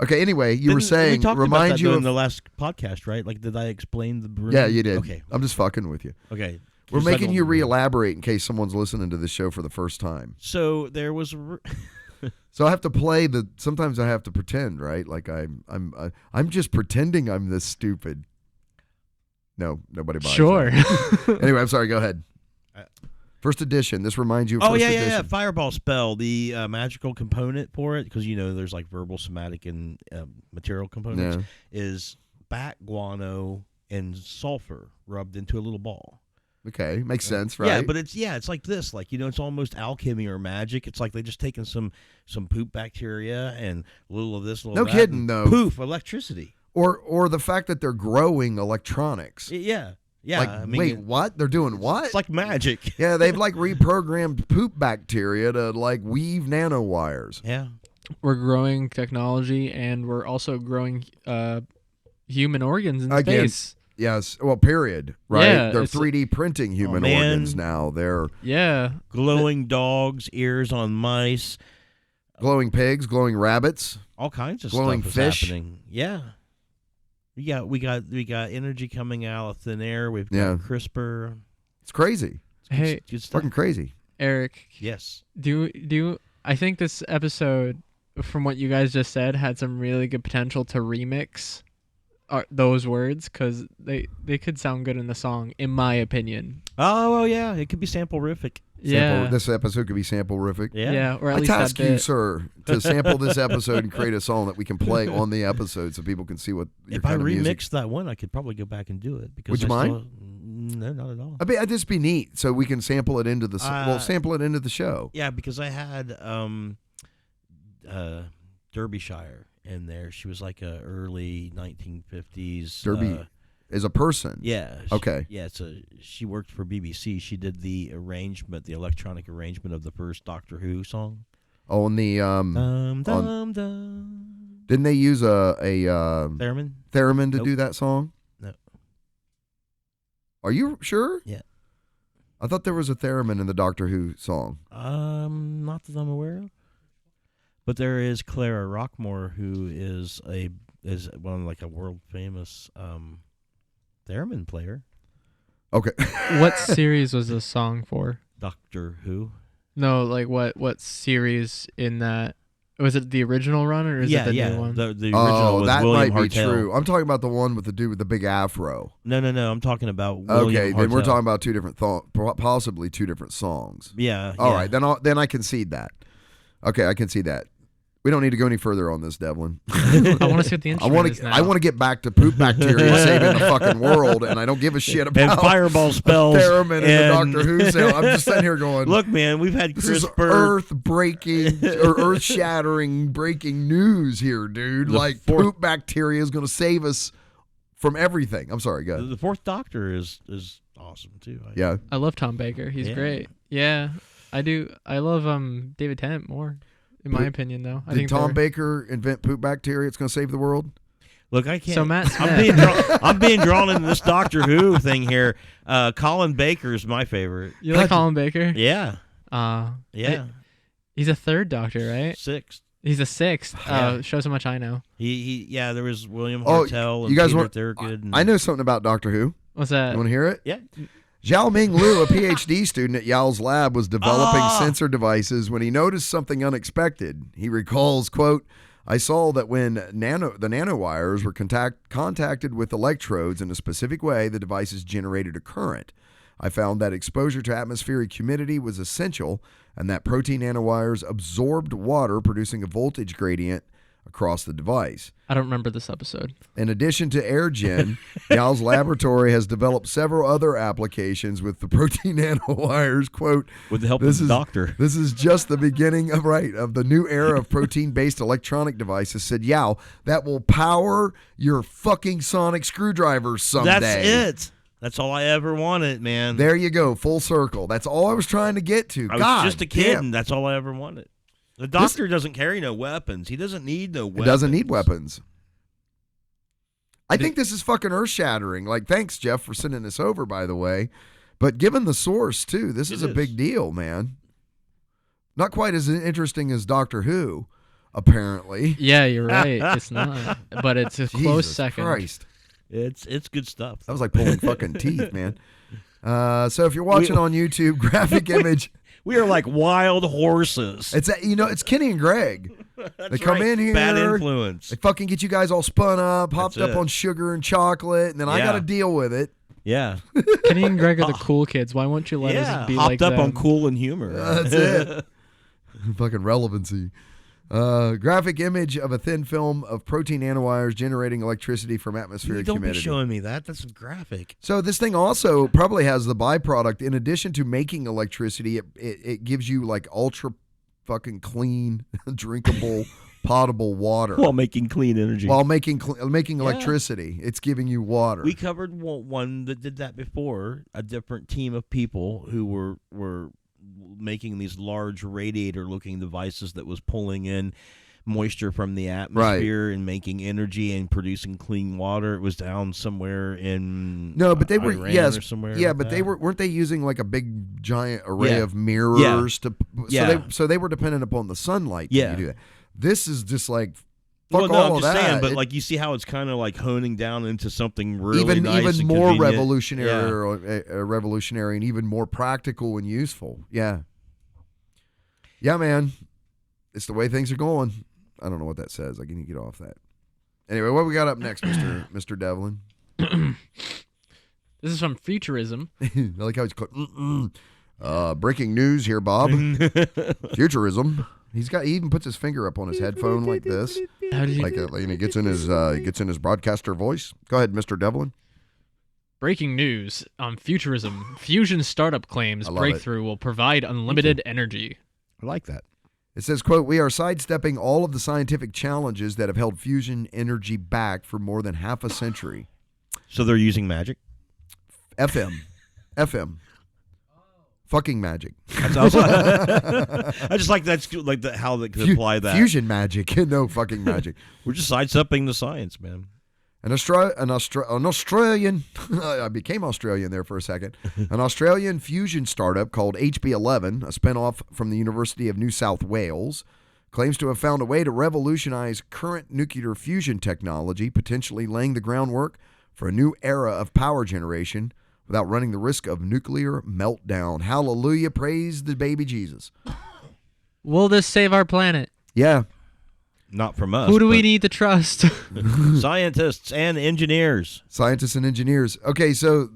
Okay, anyway, you were saying, we talked remind about that you in of the last podcast, right? Like, did I explain the broom? Yeah, you did. Okay. I'm just fucking with you. Okay. We're making you re-elaborate in case someone's listening to this show for the first time. So there was. So I have to play sometimes I have to pretend, right? Like I'm just pretending I'm this stupid. No, nobody buys Sure. that. Anyway, I'm sorry. Go ahead. First edition. This reminds you of first edition. Yeah. Fireball spell, the magical component for it, because there's like verbal, somatic, and material components, is bat guano and sulfur rubbed into a little ball. Okay, makes sense, right? Yeah, but it's like this, like it's almost alchemy or magic. It's like they just taken some poop bacteria and a little of this, a little no of that, kidding though. Poof, electricity. Or the fact that they're growing electronics. Yeah. Yeah. Like, wait, what? They're doing what? It's like magic. Yeah, they've like reprogrammed poop bacteria to like weave nanowires. Yeah. We're growing technology, and we're also growing human organs in space. Yes. Well, period. Right? Yeah, They're 3D printing human organs now. They're glowing dogs, ears on mice, glowing pigs, glowing rabbits, all kinds of glowing stuff fish. is happening. Yeah. We got energy coming out of thin air. We've got CRISPR. It's crazy. Hey, good stuff. Fucking crazy. Eric. Yes. I think this episode, from what you guys just said, had some really good potential to remix those words because they could sound good in the song, in my opinion. Oh, well, yeah, it could be sample-rific. Yeah. This episode could be sample-rific. Yeah, or at I least that task you, bit. sir, to sample this episode and create a song that we can play on the episode so people can see what your If I kind of music. remixed that one, I could probably go back and do it. Because Would you mind? No, not at all. I mean, that'd just be neat, so we can sample it into the sample it into the show. Yeah, because I had Derbyshire in there. She was like a early 1950s. Derby is a person. Yeah. Okay. She worked for BBC. She did the electronic arrangement of the first Doctor Who song. Oh, on the Dum, dum, dum. didn't they use a Theremin? to do that song? No. Are you sure? Yeah. I thought there was a theremin in the Doctor Who song. Not that I'm aware of. But there is Clara Rockmore, who is one like a world famous theremin player. Okay. What series was this song for? Doctor Who. No, like what series in that? Was it the original run or is it the new one? The original was that William might Hartell. be true. I'm talking about the one with the dude with the big afro. No. I'm talking about William Okay, then we're Hartell. talking about two different possibly two different songs. Yeah. All right, then I concede that. Okay, I concede that. We don't need to go any further on this, Devlin. I want to see what the instrument is now. I want to get back to poop bacteria saving the fucking world, and I don't give a shit about and fireball spells theremin and the Doctor Who sound. I'm just sitting here going, look, man, we've had this Chris is Bird. earth-breaking or earth-shattering breaking news here, dude. Like poop bacteria is going to save us from everything. I'm sorry, go ahead. The Fourth Doctor is awesome too. Yeah, I love Tom Baker. He's great. Yeah, I do. I love David Tennant more. In my opinion, though, I think Tom Baker invent poop bacteria? It's going to save the world. Look, I can't. So Matt Smith. I'm being drawn into this Doctor Who thing here. Colin Baker's my favorite. You like Colin Baker? Yeah. Yeah. He's a third Doctor, right? Sixth. He's a sixth. Yeah. Shows how much I know. There was William Hartell and you guys Peter Thurgood. I know something about Doctor Who. What's that? You want to hear it? Yeah. Zhao Ming Liu, a PhD student at Yao's lab, was developing sensor devices when he noticed something unexpected. He recalls, quote, I saw that when the nanowires were contacted with electrodes in a specific way, the devices generated a current. I found that exposure to atmospheric humidity was essential and that protein nanowires absorbed water, producing a voltage gradient across the device. I don't remember this episode. In addition to AirGen, Yao's laboratory has developed several other applications with the protein nanowires. Quote, with the help of the doctor. This is just the beginning of the new era of protein-based electronic devices, said Yao, that will power your fucking sonic screwdrivers someday. That's it. That's all I ever wanted, man. There you go, full circle. That's all I was trying to get to. I was just a kid, and that's all I ever wanted. The doctor doesn't carry no weapons. He doesn't need no weapons. He doesn't need weapons. I think this is fucking earth-shattering. Like, thanks, Jeff, for sending this over, by the way. But given the source, too, this is a big deal, man. Not quite as interesting as Doctor Who, apparently. Yeah, you're right. It's not. But it's a close second. Christ. It's good stuff. That was like pulling fucking teeth, man. So if you're watching on YouTube, graphic image... We are like wild horses. It's Kenny and Greg. They come in here. Bad influence. They fucking get you guys all spun up, hopped up on sugar and chocolate, and then I got to deal with it. Yeah. Kenny and Greg are the cool kids. Why won't you let us be like them? Hopped up on cool and humor. That's it. Fucking relevancy. Graphic image of a thin film of protein nanowires generating electricity from atmospheric humidity. Don't be showing me that. That's graphic. So this thing also probably has the byproduct. In addition to making electricity, it gives you like ultra fucking clean, drinkable, potable water while making clean energy. While making electricity, it's giving you water. We covered one that did that before. A different team of people who were making these large radiator-looking devices that was pulling in moisture from the atmosphere and making energy and producing clean water. It was down somewhere in but they were Iran or somewhere. Yeah, but they weren't they using like a big giant array of mirrors to so they were dependent upon the sunlight to do that. This is just like fuck all I'm just of that. saying, but like you see how it's kind of like honing down into something really nice even and more convenient. revolutionary and even more practical and useful. Yeah, man, it's the way things are going. I don't know what that says. I can get off that. Anyway, what we got up next, Mr. Devlin? This is from Futurism. I like how he's called. Breaking news here, Bob. Futurism. He even puts his finger up on his headphone like this, and he gets in his broadcaster voice. Go ahead, Mr. Devlin. Breaking news on Futurism. Fusion startup claims breakthrough will provide unlimited energy. I like that. It says, quote, "We are sidestepping all of the scientific challenges that have held fusion energy back for more than half a century." So they're using magic? FM. Fucking magic. I just like that's like how they could apply that. Fusion magic. No fucking magic. We're just sidestepping the science, man. An Australian, I became Australian there for a second. An Australian fusion startup called HB11, a spinoff from the University of New South Wales, claims to have found a way to revolutionize current nuclear fusion technology, potentially laying the groundwork for a new era of power generation without running the risk of nuclear meltdown. Hallelujah, praise the baby Jesus. Will this save our planet? Yeah. Not from us. Who do we need to trust? Scientists and engineers. Scientists and engineers. Okay, so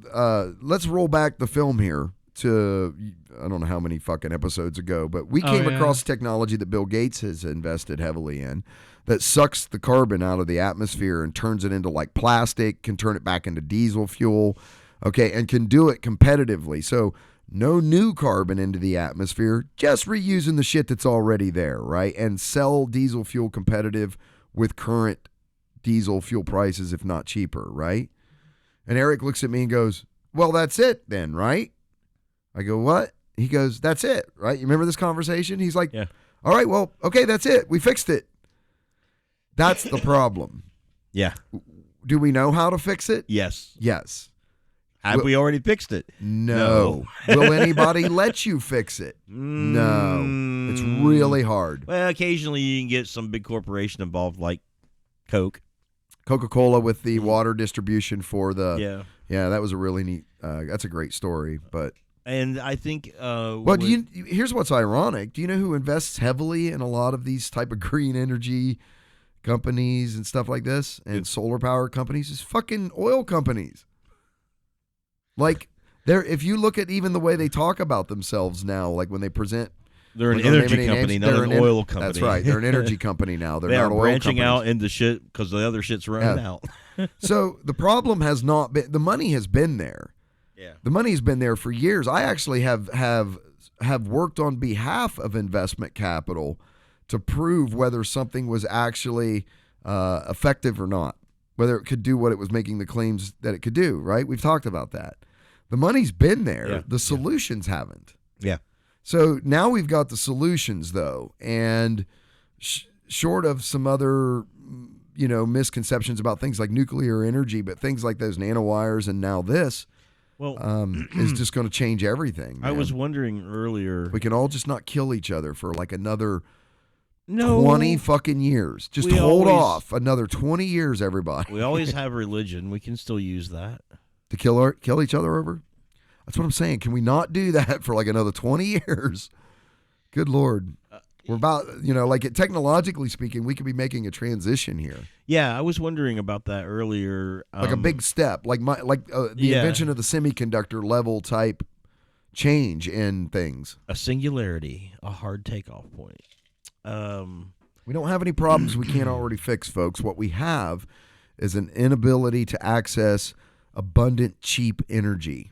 let's roll back the film here to, I don't know how many fucking episodes ago, but we came across technology that Bill Gates has invested heavily in that sucks the carbon out of the atmosphere and turns it into like plastic, can turn it back into diesel fuel, okay, and can do it competitively. So no new carbon into the atmosphere, just reusing the shit that's already there, right? And sell diesel fuel competitive with current diesel fuel prices, if not cheaper, right? And Eric looks at me and goes, "Well, that's it then, right?" I go, "What?" He goes, "That's it, right?" You remember this conversation? He's like, "Yeah. All right, well, okay, that's it. We fixed it." That's the problem. Yeah. Do we know how to fix it? Yes. Yes. Have we already fixed it? No. Will anybody let you fix it? No. It's really hard. Well, occasionally you can get some big corporation involved, like Coke. Coca-Cola with the water distribution for the... Yeah, that was a really neat... that's a great story, but... And I think... well, here's what's ironic. Do you know who invests heavily in a lot of these type of green energy companies and stuff like this? And solar power companies? Is fucking oil companies. Like, if you look at even the way they talk about themselves now, like when they present, they're an energy company, not an oil company. That's right. They're an energy company now. They're they not are oil branching companies. out into shit because the other shit's running out. So the problem has not been, the money has been there. Yeah. The money's been there for years. I actually have worked on behalf of investment capital to prove whether something was actually effective or not, whether it could do what it was making the claims that it could do, right? We've talked about that. The money's been there. Yeah. The solutions haven't. Yeah. So now we've got the solutions, though, and short of some other, misconceptions about things like nuclear energy, but things like those nanowires and now this, is just going to change everything. Man. I was wondering earlier. We can all just not kill each other for like another 20 fucking years. Just hold off another 20 years, everybody. We always have religion. We can still use that. To kill each other over? That's what I'm saying. Can we not do that for like another 20 years? Good Lord. We're about, technologically speaking, we could be making a transition here. Yeah, I was wondering about that earlier. Like a big step, the invention of the semiconductor level type change in things. A singularity, a hard takeoff point. We don't have any problems we can't already fix, folks. What we have is an inability to access abundant, cheap energy.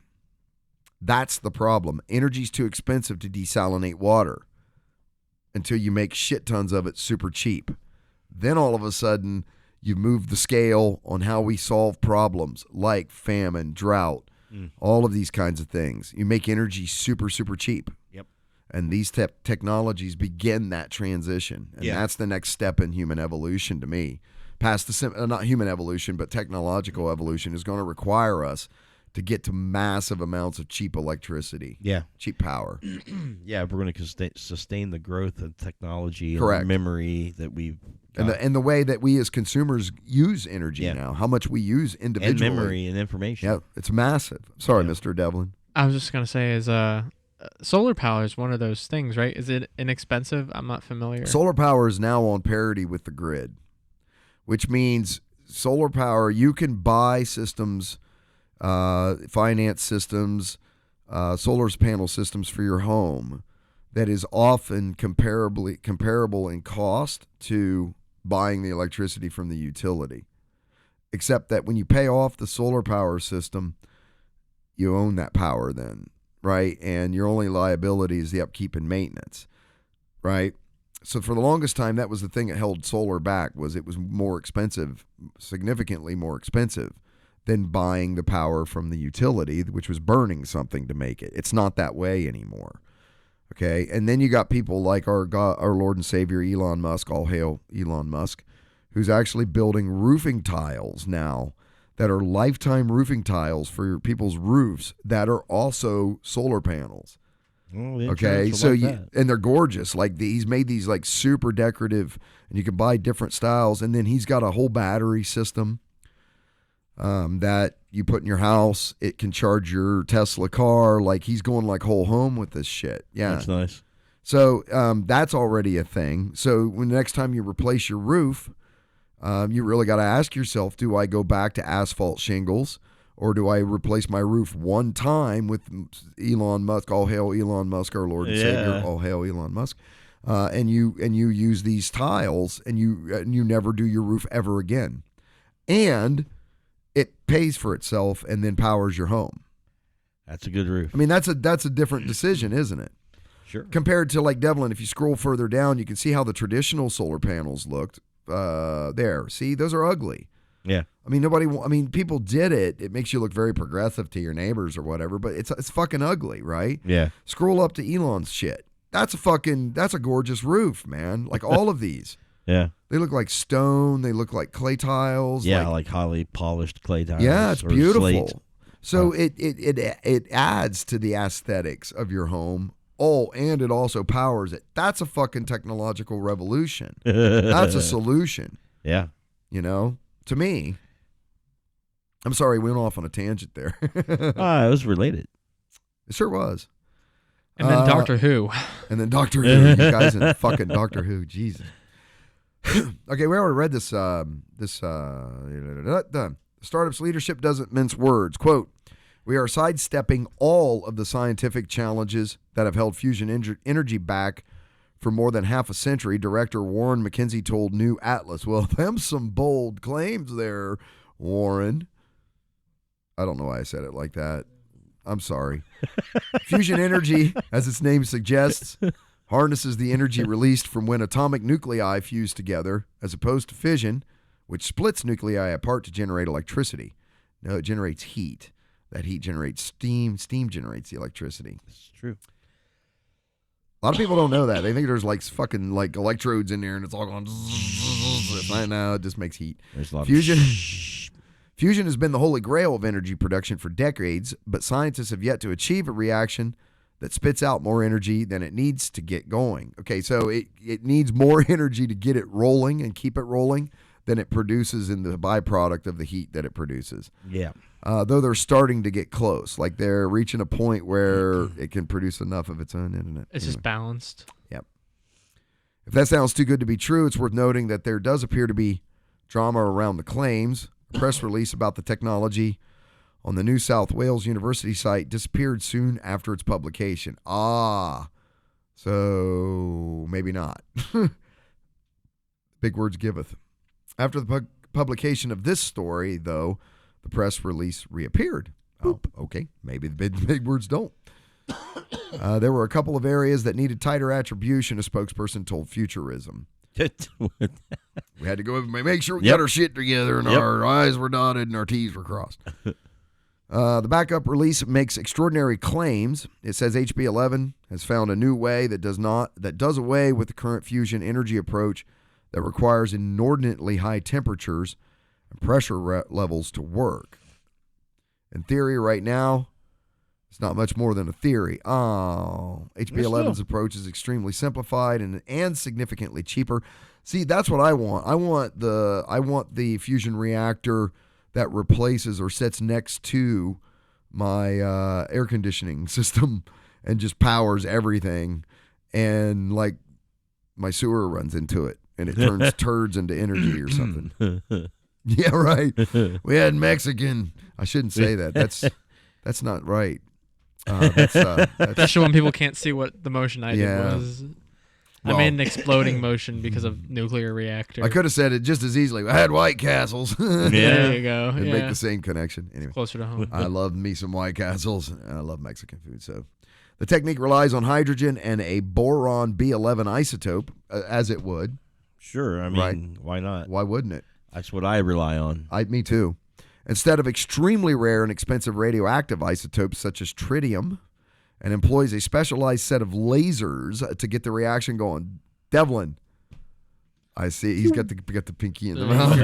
That's the problem. Energy's too expensive to desalinate water until you make shit tons of it super cheap. Then all of a sudden, you move the scale on how we solve problems like famine, drought, all of these kinds of things. You make energy super, super cheap. Yep. And these technologies begin that transition. And that's the next step in human evolution to me. Past the not human evolution, but technological evolution is going to require us to get to massive amounts of cheap electricity. Yeah. Cheap power. Yeah, we're going to sustain the growth of technology Correct. And memory that we've got. And the way that we as consumers use energy now, how much we use individually. And memory and information. Yeah, it's massive. Sorry, Mr. Devlin. I was just going to say solar power is one of those things, right? Is it inexpensive? I'm not familiar. Solar power is now on parity with the grid, which means solar power, you can buy systems, finance systems, solar panel systems for your home that is often comparable in cost to buying the electricity from the utility. Except that when you pay off the solar power system, you own that power then, right? And your only liability is the upkeep and maintenance, right? So for the longest time, that was the thing that held solar back, was it was more expensive, significantly more expensive than buying the power from the utility, which was burning something to make it. It's not that way anymore. Okay. And then you got people like our Lord and Savior, Elon Musk, all hail Elon Musk, who's actually building roofing tiles now that are lifetime roofing tiles for your people's roofs that are also solar panels. Oh, okay, so and they're gorgeous. Like he's made these like super decorative, and you can buy different styles. And then he's got a whole battery system that you put in your house. It can charge your Tesla car. Like he's going like whole home with this shit. Yeah, that's nice. So that's already a thing. So when the next time you replace your roof, you really got to ask yourself, do I go back to asphalt shingles, or do I replace my roof one time with Elon Musk? All hail Elon Musk, our Lord and Savior. All hail Elon Musk. And you use these tiles, and you never do your roof ever again, and it pays for itself and then powers your home. That's a good roof. I mean, that's a different decision, isn't it? Sure. Compared to like Devlin, if you scroll further down, you can see how the traditional solar panels looked. There, see, those are ugly. Yeah. I mean, people did it. It makes you look very progressive to your neighbors or whatever, but it's fucking ugly, right? Yeah. Scroll up to Elon's shit. That's a gorgeous roof, man. Like all of these. Yeah. They look like stone. They look like clay tiles. Yeah, like highly polished clay tiles. Yeah, it's beautiful. Slate. So it adds to the aesthetics of your home. Oh, and it also powers it. That's a fucking technological revolution. That's a solution. Yeah. You know, to me. I'm sorry, we went off on a tangent there. It was related. It sure was. And then Doctor Who. And then Doctor Who. You guys in fucking Doctor Who. Jesus. Okay, we already read this. The startup's leadership doesn't mince words. Quote, we are sidestepping all of the scientific challenges that have held fusion energy back for more than half a century, Director Warren McKenzie told New Atlas. Well, them's some bold claims there, Warren. I don't know why I said it like that. I'm sorry. Fusion energy, as its name suggests, harnesses the energy released from when atomic nuclei fuse together, as opposed to fission, which splits nuclei apart to generate electricity. No, it generates heat. That heat generates steam. Steam generates the electricity. It's true. A lot of people don't know that. They think there's like fucking like electrodes in there and it's all going. No, it just makes heat. There's a lot Fusion. Of Fusion has been the holy grail of energy production for decades, but scientists have yet to achieve a reaction that spits out more energy than it needs to get going. Okay, so it needs more energy to get it rolling and keep it rolling than it produces in the byproduct of the heat that it produces. Yeah. Though they're starting to get close. Like they're reaching a point where it can produce enough of its own internet. It's just balanced. Yep. If that sounds too good to be true, it's worth noting that there does appear to be drama around the claims. A press release about the technology on the New South Wales University site disappeared soon after its publication. So maybe not. Big words giveth. After the publication of this story, though, the press release reappeared. Oh, okay. Maybe the big words don't. There were a couple of areas that needed tighter attribution, a spokesperson told Futurism. We had to go make sure we got our shit together and our I's were dotted and our T's were crossed. The backup release makes extraordinary claims. It says HB11 has found a new way that does away with the current fusion energy approach that requires inordinately high temperatures and pressure levels to work. In theory, right now, it's not much more than a theory. HB11's approach is extremely simplified and significantly cheaper. See, that's what I want. I want the fusion reactor that replaces or sits next to my air conditioning system and just powers everything, and like my sewer runs into it and it turns turds into energy or something. Yeah, right. We had Mexican. I shouldn't say that. That's not right. That's Especially when people can't see what the motion I Yeah. did was. Well- I made an exploding motion because of nuclear reactor. I could have said it just as easily. I had White Castles. There you go. And Yeah. make the same connection. Anyway, Closer to home. I love me some White Castles. And I love Mexican food. So the technique relies on hydrogen and a boron B11 isotope, as it would. Sure. I mean, Right. why not? Why wouldn't it? That's what I rely on. Me too. Instead of extremely rare and expensive radioactive isotopes such as tritium, and employs a specialized set of lasers to get the reaction going. Devlin, I see he's got the pinky in the mouth.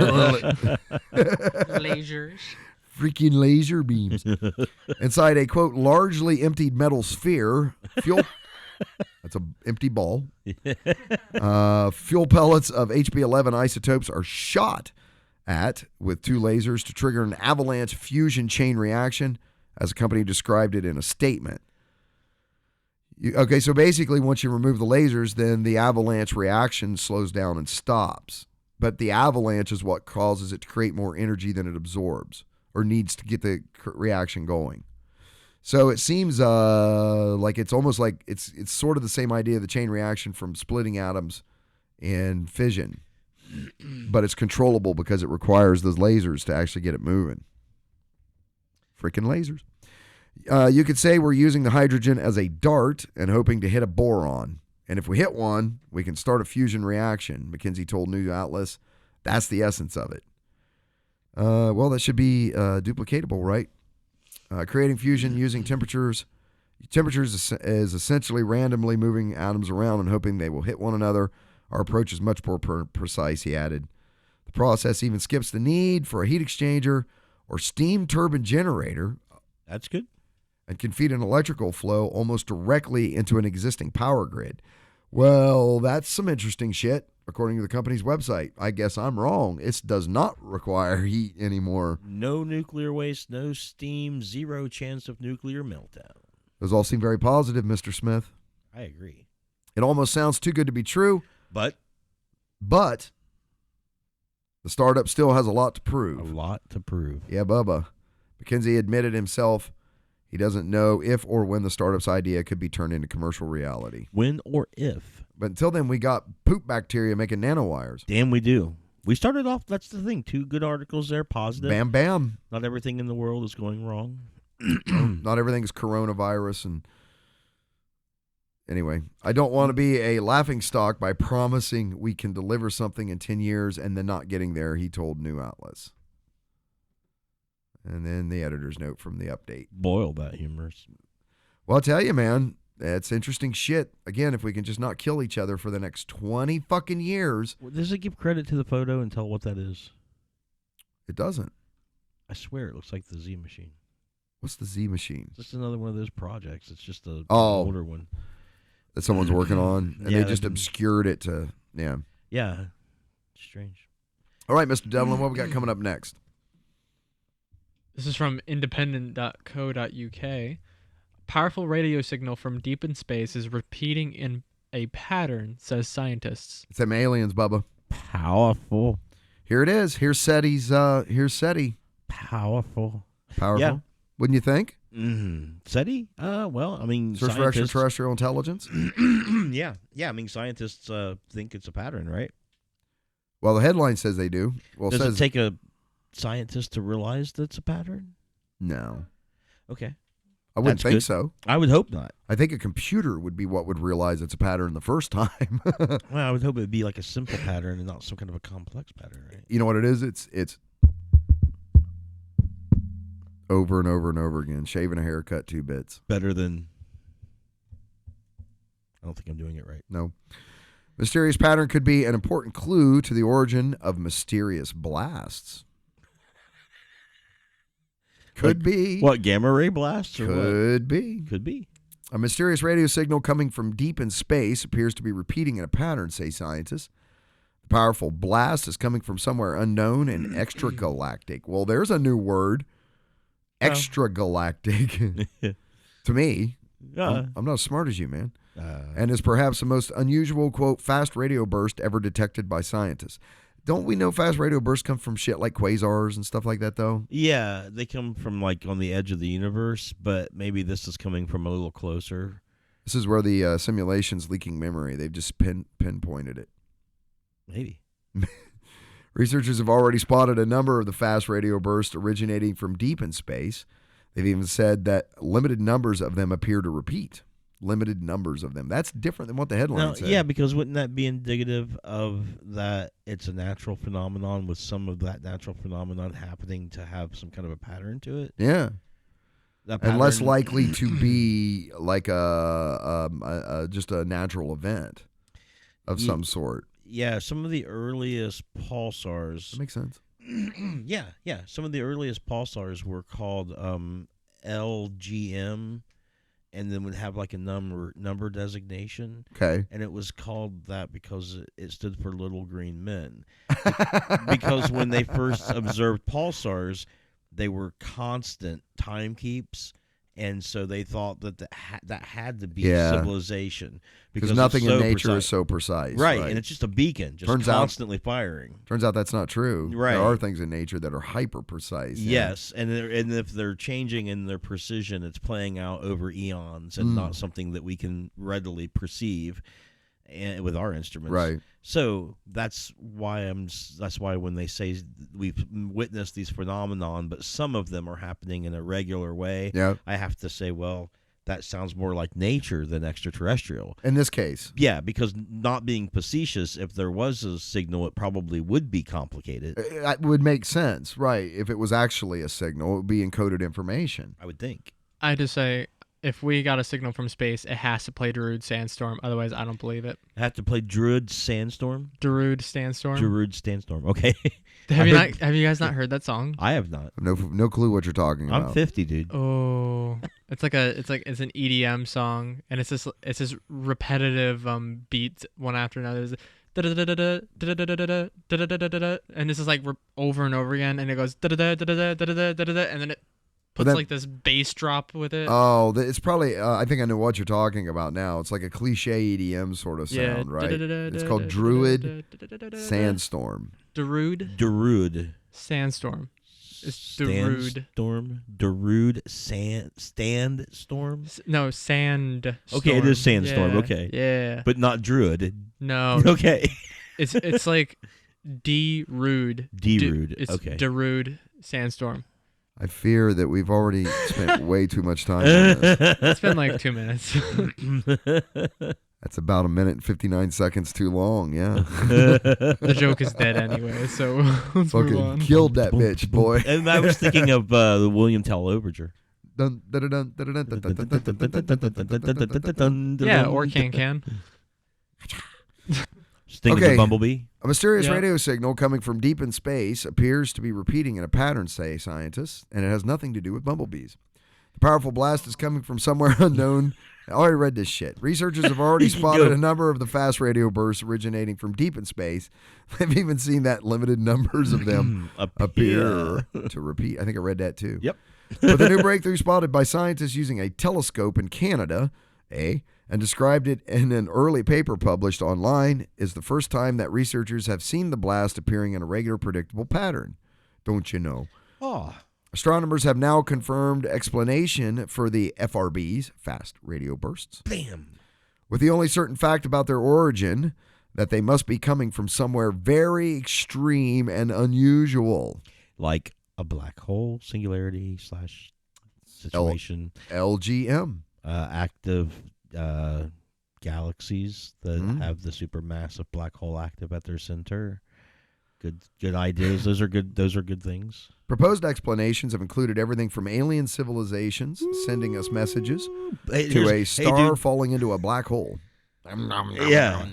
Lasers. Freaking laser beams inside a quote largely emptied metal sphere. Fuel. That's an empty ball. Fuel pellets of HB11 isotopes are shot at with two lasers to trigger an avalanche fusion chain reaction, as the company described it in a statement. Okay, so basically once you remove the lasers, then the avalanche reaction slows down and stops. But the avalanche is what causes it to create more energy than it absorbs or needs to get the reaction going. So it seems like it's almost like it's sort of the same idea of the chain reaction from splitting atoms in fission. But it's controllable because it requires those lasers to actually get it moving. Freaking lasers. You could say we're using the hydrogen as a dart and hoping to hit a boron. And if we hit one, we can start a fusion reaction, McKinsey told news outlets. That's the essence of it. Well, that should be duplicatable, right? Creating fusion using temperatures. Temperatures is essentially randomly moving atoms around and hoping they will hit one another. Our approach is much more precise, he added. The process even skips the need for a heat exchanger or steam turbine generator. That's good. And can feed an electrical flow almost directly into an existing power grid. Well, that's some interesting shit, according to the company's website. I guess I'm wrong. It does not require heat anymore. No nuclear waste, no steam, zero chance of nuclear meltdown. Those all seem very positive, Mr. Smith. I agree. It almost sounds too good to be true. But the startup still has a lot to prove. A lot to prove. Yeah, Bubba. McKinsey admitted himself he doesn't know if or when the startup's idea could be turned into commercial reality. When or if. But until then, we got poop bacteria making nanowires. Damn, we do. We started off, that's the thing, 2 good articles there, positive. Bam, bam. Not everything in the world is going wrong. Not everything is coronavirus. And anyway, I don't want to be a laughingstock by promising we can deliver something in 10 years and then not getting there, he told new outlets. And then the editor's note from the update. Boil that humorous. Well, I'll tell you, man, that's interesting shit. Again, if we can just not kill each other for the next 20 fucking years. Does it give credit to the photo and tell what that is? It doesn't. I swear it looks like the Z machine. What's the Z machine? It's just another one of those projects. It's just an Oh. older one. That someone's working on, and Yeah, they just obscured it to, yeah. Yeah. Strange. All right, Mr. Devlin, what we got coming up next? This is from independent.co.uk. Powerful radio signal from deep in space is repeating in a pattern, says scientists. It's them aliens, Bubba. Powerful. Here it is. Here's SETI. Powerful. Powerful. Yeah. Wouldn't you think? SETI? Well, I mean, Search for scientists. extraterrestrial intelligence? Yeah. I mean, scientists think it's a pattern, right? Well, the headline says they do. Well, Does it says it take a scientist to realize that it's a pattern? no. Okay. I wouldn't That's think good. so. I would hope not. I think a computer would be what would realize it's a pattern the first time. Well, I would hope it would be like a simple pattern and not some kind of a complex pattern, right? You know what it is? It's over and over and over again. Shaving a haircut 2 bits. Better than... I don't think I'm doing it right. No. Mysterious pattern could be an important clue to the origin of mysterious blasts. Could be. What, gamma ray blasts or what? Could be. Could be. A mysterious radio signal coming from deep in space appears to be repeating in a pattern, say scientists. The powerful blast is coming from somewhere unknown and extragalactic. Well, there's a new word. Extragalactic. To me. I'm not as smart as you, man. And is perhaps the most unusual, quote, fast radio burst ever detected by scientists. Don't we know fast radio bursts come from shit like quasars and stuff like that, though? Yeah, they come from like on the edge of the universe, but maybe this is coming from a little closer. This is where the simulation's leaking memory. They've just pinpointed it. Maybe. Researchers have already spotted a number of the fast radio bursts originating from deep in space. They've even said that limited numbers of them appear to repeat. Limited numbers of them. That's different than what the headline said. Yeah, because wouldn't that be indicative of that it's a natural phenomenon with some of that natural phenomenon happening to have some kind of a pattern to it? Yeah. That And less pattern- likely to be like just a natural event of some sort. Yeah, some of the earliest pulsars. That makes sense. yeah. Some of the earliest pulsars were called LGM, and then would have like a number designation. Okay. And it was called that because it stood for Little Green Men. Because when they first observed pulsars, they were constant time keeps. And so they thought that that had to be civilization. Because nothing it's so in nature precise. is so precise. Right, and it's just a beacon, just constantly firing. Turns out that's not true. Right. There are things in nature that are hyper precise. Yes, and if they're changing in their precision, it's playing out over eons and not something that we can readily perceive with our instruments. Right. So that's why when they say we've witnessed these phenomenon, but some of them are happening in a regular way, I have to say, well, that sounds more like nature than extraterrestrial. In this case. Yeah, because not being facetious, if there was a signal, it probably would be complicated. It would make sense, right? If it was actually a signal, it would be encoded information. I would think. I just say, if we got a signal from space, it has to play Darude Sandstorm. Otherwise, I don't believe it. I have to play Druid Sandstorm? Darude Sandstorm. Darude Sandstorm. Okay. Have you guys not heard that song? I have not. No clue what you're talking about. I'm 50, dude. Oh, it's an EDM song, and it's this repetitive beat one after another. And this is like over and over again, and it goes and then it puts like this bass drop with it. Oh, it's probably. I think I know what you're talking about now. It's like a cliche EDM sort of sound, right? It's called Druid Sandstorm. Darude Sandstorm. It's Darude. Darude Sandstorm? No, Sandstorm. Okay, it is Sandstorm. Yeah, okay. Yeah. But not Druid. No. Okay. It's like Darude. Darude. It's okay. Darude Sandstorm. I fear that we've already spent way too much time on this. It's been like 2 minutes. That's about 1 minute and 59 seconds too long, yeah. The joke is dead anyway, so let's move Fucking on. killed that bitch, boy. And I was thinking of the William Tell Overture. Yeah, or Can. Sting of the Bumblebee. A mysterious radio signal coming from deep in space appears to be repeating in a pattern, say scientists, and it has nothing to do with bumblebees. The powerful blast is coming from somewhere unknown. I already read this shit. Researchers have already spotted a number of the fast radio bursts originating from deep in space. They've even seen that limited numbers of them appear to repeat. I think I read that too. Yep. But the new breakthrough spotted by scientists using a telescope in Canada, and described it in an early paper published online, is the first time that researchers have seen the blast appearing in a regular, predictable pattern. Don't you know? Oh. Astronomers have now confirmed explanation for the FRBs, fast radio bursts. Bam. With the only certain fact about their origin, that they must be coming from somewhere very extreme and unusual. Like a black hole singularity / situation. LGM. Active galaxies that have the supermassive black hole active at their center. Good ideas. Those are good things. Proposed explanations have included everything from alien civilizations sending us messages to a star falling into a black hole. Yeah.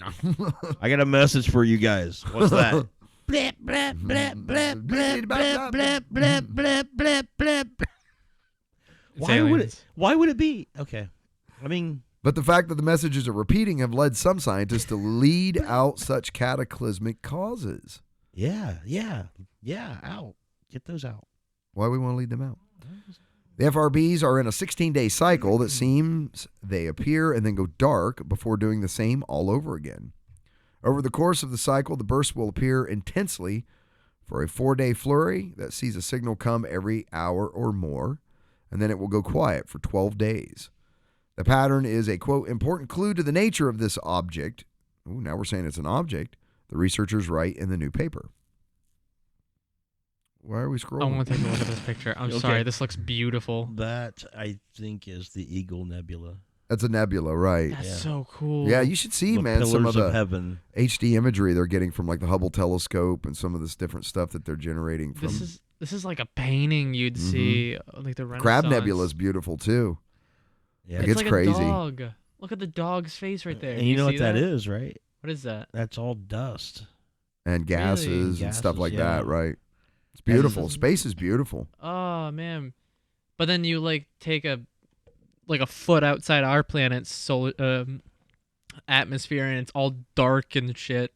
I got a message for you guys. What's that? Blip, blip, blip, blip, blip, blip, blip, blip, blip, blip, blip. Why would it be? Okay. I mean, but the fact that the messages are repeating have led some scientists to lead out such cataclysmic causes. Yeah, out. Get those out. Why do we want to lead them out? The FRBs are in a 16-day cycle that seems they appear and then go dark before doing the same all over again. Over the course of the cycle, the burst will appear intensely for a 4-day flurry that sees a signal come every hour or more, and then it will go quiet for 12 days. The pattern is a, quote, important clue to the nature of this object. Ooh, now we're saying it's an object. The researchers write in the new paper. Why are we scrolling? I want to take a look at this picture. I'm Okay. sorry. This looks beautiful. That, I think, is the Eagle Nebula. That's a nebula, right? That's Yeah. so cool. Yeah, you should see, The man, some of Pillars the Heaven. HD imagery they're getting from like the Hubble telescope and some of this different stuff that they're generating from. This is like a painting you'd see, like the Renaissance. Crab Nebula is beautiful too. Yeah. Like, It's it's like crazy. a dog. Look at the dog's face right there. And you know see what that is, right? What is that? That's all dust. And gases and stuff Gases, like yeah. that, right? It's beautiful. Gases. Space is beautiful. Oh man! But then you like take a foot outside our planet's solar atmosphere, and it's all dark and shit.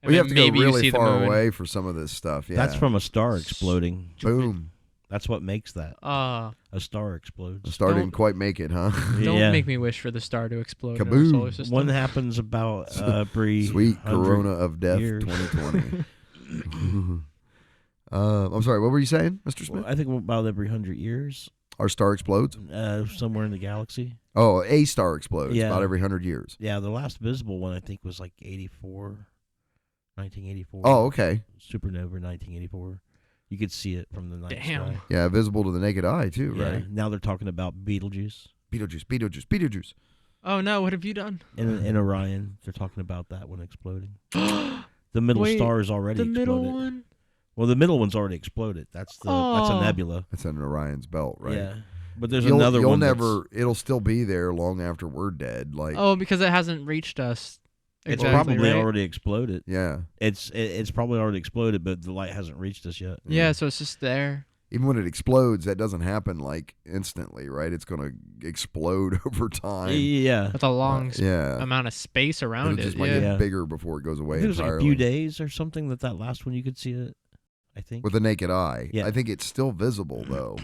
And We have then to go maybe you really see the far moon. away for some of this stuff. Yeah, That's from a star exploding. boom. That's what makes that. Ah, A star The explodes. star Don't- didn't quite make it, huh? don't Yeah. make me wish for the star to explode in our Kaboom. solar system. One happens about every Sweet 100 Corona of Death years. 2020. I'm sorry. What were you saying, Mr. Smith? Well, I think about every 100 years, Our star explodes. somewhere in the galaxy. Oh, a star explodes Yeah. about every 100 years. Yeah, the last visible one I think was like 1984. Oh, okay. Supernova 1984. You could see it from the night Damn. sky. Yeah, visible to the naked eye too, Yeah. right? Now they're talking about Betelgeuse Beetlejuice. Oh no! What have you done? in Orion. They're talking about that one exploding. The middle Wait, star is already the middle exploded. one. Well, the middle one's already exploded. That's a Oh. nebula. That's in Orion's belt, right? Yeah. But there's You'll another one. never. It'll still be there long after we're dead. Like, Oh, because it hasn't reached us. It's Exactly, probably right? already exploded. yeah. It's probably already exploded, but the light hasn't reached us yet. Yeah, so it's just there. Even when it explodes, that doesn't happen like instantly, right? It's going to explode over time. Yeah. That's a long Yeah. amount of space around It'll it. just might Yeah. get Yeah. bigger before it goes I away think it was like a entirely. few days or something that last one you could see it. I think. With the naked eye. Yeah. I think it's still visible though.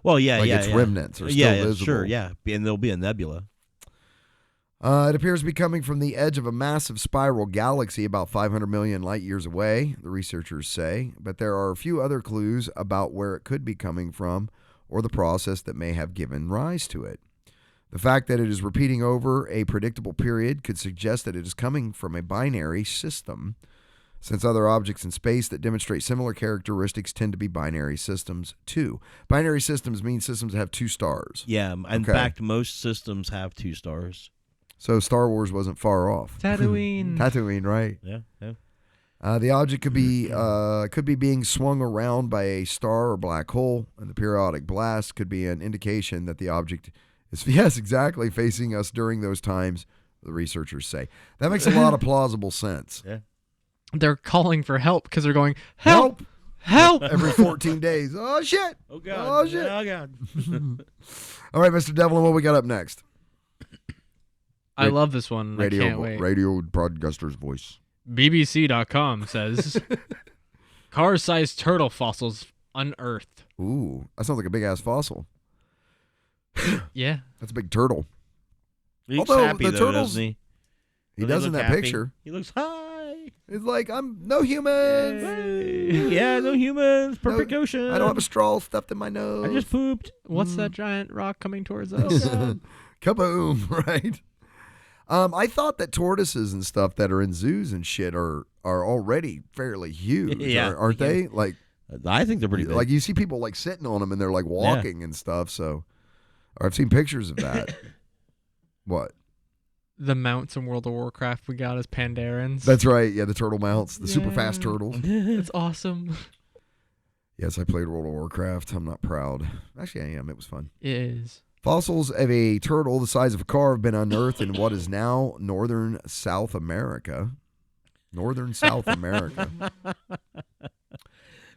Well, yeah, Like yeah, its yeah. remnants are still yeah, visible. sure, yeah, and there'll be a nebula. It appears to be coming from the edge of a massive spiral galaxy about 500 million light years away, the researchers say, but there are a few other clues about where it could be coming from or the process that may have given rise to it. The fact that it is repeating over a predictable period could suggest that it is coming from a binary system, since other objects in space that demonstrate similar characteristics tend to be binary systems too. Binary systems mean systems that have two stars. Yeah, in Okay. fact, most systems have 2 stars. So Star Wars wasn't far off. Tatooine. Tatooine, right? Yeah, yeah. The object could be being swung around by a star or black hole, and the periodic blast could be an indication that the object is, yes, exactly, facing us during those times, the researchers say. That makes a lot of plausible sense. Yeah. They're calling for help because they're going, help, help. Every 14 days. Oh, shit. Oh god. Oh, shit. Oh god. All right, Mr. Devlin, what we got up next? I love this one. I can't wait. Radio broadcaster's voice. BBC.com says car-sized turtle fossils unearthed. Ooh, that sounds like a big-ass fossil. Yeah. That's a big turtle. He looks Although happy the though, turtles- doesn't he? He Doesn't does in look that happy? picture. He looks high. It's like, I'm no humans. Yeah, no humans. No, Perfect ocean. I don't have a straw stuffed in my nose. I just pooped. What's that giant rock coming towards us? Kaboom, right? I thought that tortoises and stuff that are in zoos and shit are already fairly huge, Yeah, aren't yeah. they? Like, I think they're pretty big. like you see people like sitting on them and they're like walking and stuff. So, or I've seen pictures of that. What? The mounts in World of Warcraft we got as Pandarans. That's right. Yeah, the turtle mounts, the super fast Yeah. turtles. It's awesome. Yes, I played World of Warcraft. I'm not proud. Actually, I am. It was fun. It is. Fossils of a turtle the size of a car have been unearthed in what is now northern South America. Northern South America.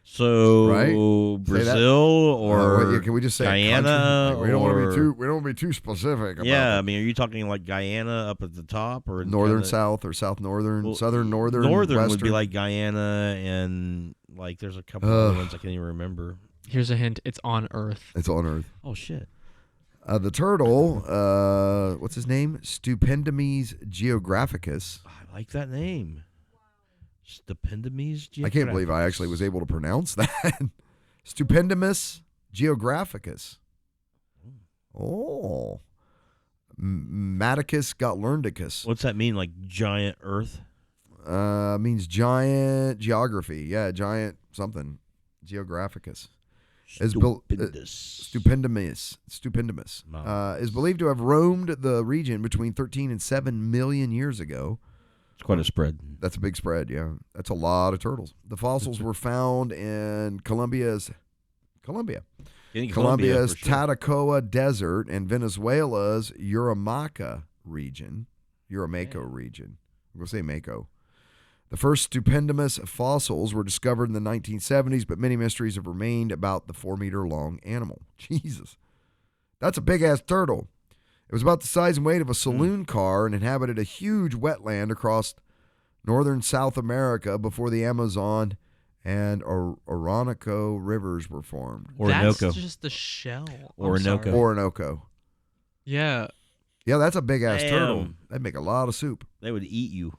So Right? Brazil or can we just say Guyana country? We don't want to or- be too. We don't want to be too specific. About yeah, I it. mean, are you talking like Guyana up at the top or Northern kinda- South or South Northern, Well, Southern Northern, Northern Western. would be like Guyana and like there's a couple other ones I can't even remember. Here's a hint. It's on Earth. It's on Earth. Oh shit! The turtle, what's his name? Stupendimes geographicus. I like that name. Stupendimes. I can't believe I actually was able to pronounce that. Stupendimus geographicus. Oh. Maticus gotlerndicus. What's that mean? Like giant Earth? Means giant geography. Yeah, giant something. Geographicus. Stupendimus. Is believed to have roamed the region between 13 and 7 million years ago. It's quite a spread. That's a big spread, yeah. That's a lot of turtles. The fossils were found in Colombia's Tatacoa Desert and Venezuela's Uramaco region. We're going to say Mako. The first Stupendimus fossils were discovered in the 1970s, but many mysteries have remained about the 4-meter-long animal. Jesus. That's a big-ass turtle. It was about the size and weight of a saloon car and inhabited a huge wetland across northern South America before the Amazon and Orinoco rivers were formed. Orinoco. That's just the shell. Orinoco. Orinoco. Yeah. Yeah, that's a big-ass Damn. turtle. That'd make a lot of soup. They would eat you.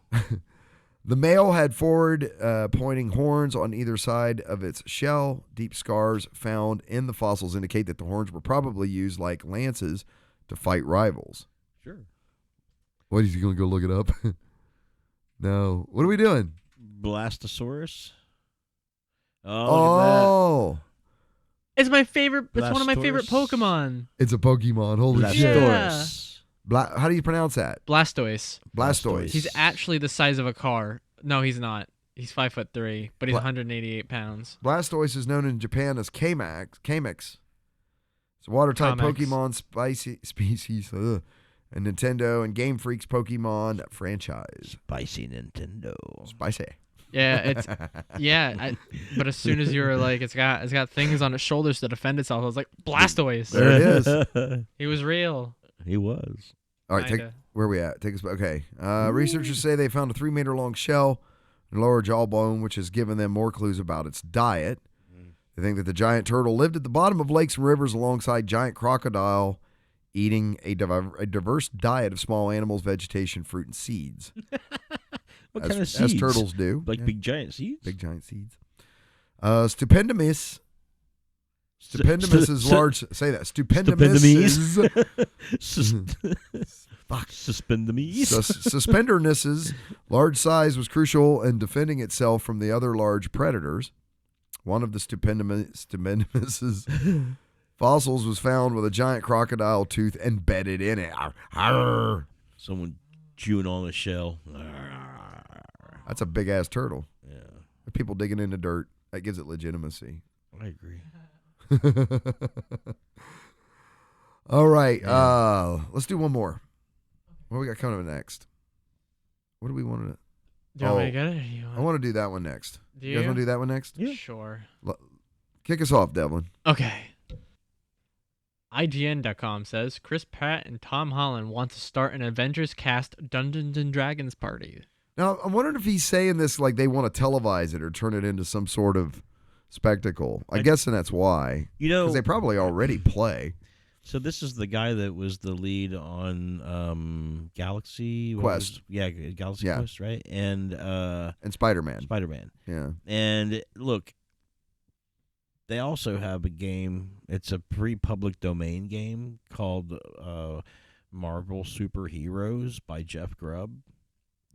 The male had forward pointing horns on either side of its shell. Deep scars found in the fossils indicate that the horns were probably used like lances to fight rivals. Sure. What, is he going to go look it up? No. What are we doing? Blastosaurus. Oh. It's my favorite. It's one of my favorite Pokemon. It's a Pokemon. Holy Blastosaurus. shit. Yeah. How do you pronounce that? Blastoise. Blastoise. He's actually the size of a car. No, he's not. He's 5'3", but he's 188 pounds. Blastoise is known in Japan as Kamax. It's a water-type Pokemon species. And Nintendo and Game Freak's Pokemon franchise. Spicy Nintendo. Spicy. Yeah, it's but as soon as you were like, it's got things on its shoulders to defend itself, I was like, Blastoise. There it is. He was real. He was. All right, where are we at? Take us back. Okay. Researchers say they found a 3-meter-long shell and lower jawbone, which has given them more clues about its diet. They think that the giant turtle lived at the bottom of lakes and rivers alongside giant crocodile, eating a diverse diet of small animals, vegetation, fruit, and seeds. What kind of seeds? As turtles do. Like big giant seeds? Big giant seeds. Stupendimus is large. Say that. Stupendimus is. Suspendimus. Suspenderness's large size was crucial in defending itself from the other large predators. One of the Stupendimus's fossils was found with a giant crocodile tooth embedded in it. Arr. Someone chewing on a shell. That's a big-ass turtle. Yeah. People digging in the dirt. That gives it legitimacy. I agree. All right. Let's do one more. What do we got coming up next? What do we want to... Do you want me to get it? Or do you I want to do that one next. Do you guys want to do that one next? Yeah. Sure. Kick us off, Devlin. Okay. IGN.com says Chris Pratt and Tom Holland want to start an Avengers cast Dungeons and Dragons party. Now, I'm wondering if he's saying this like they want to televise it or turn it into some sort of spectacle. I'm guessing that's why. Because they probably already play. So this is the guy that was the lead on Galaxy Quest. Galaxy Quest, right? And Spider-Man. Yeah. And look, they also have a game. It's a pre-public domain game called Marvel Superheroes by Jeff Grubb.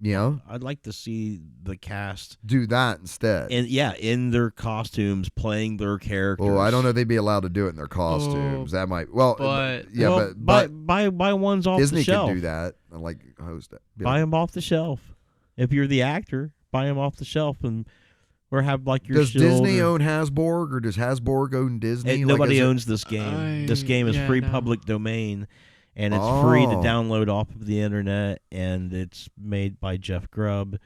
Yeah. I'd like to see the cast do that instead. And in their costumes, playing their characters. Oh, I don't know if they'd be allowed to do it in their costumes. That might but buy ones off Disney the shelf. Disney can do that and like host it. Buy them off the shelf. If you're the actor, buy them off the shelf or have like your. Does Disney own Hasbro or does Hasbro own Disney? Nobody owns this game. This game is free public domain. And it's free to download off of the internet, and it's made by Jeff Grubb.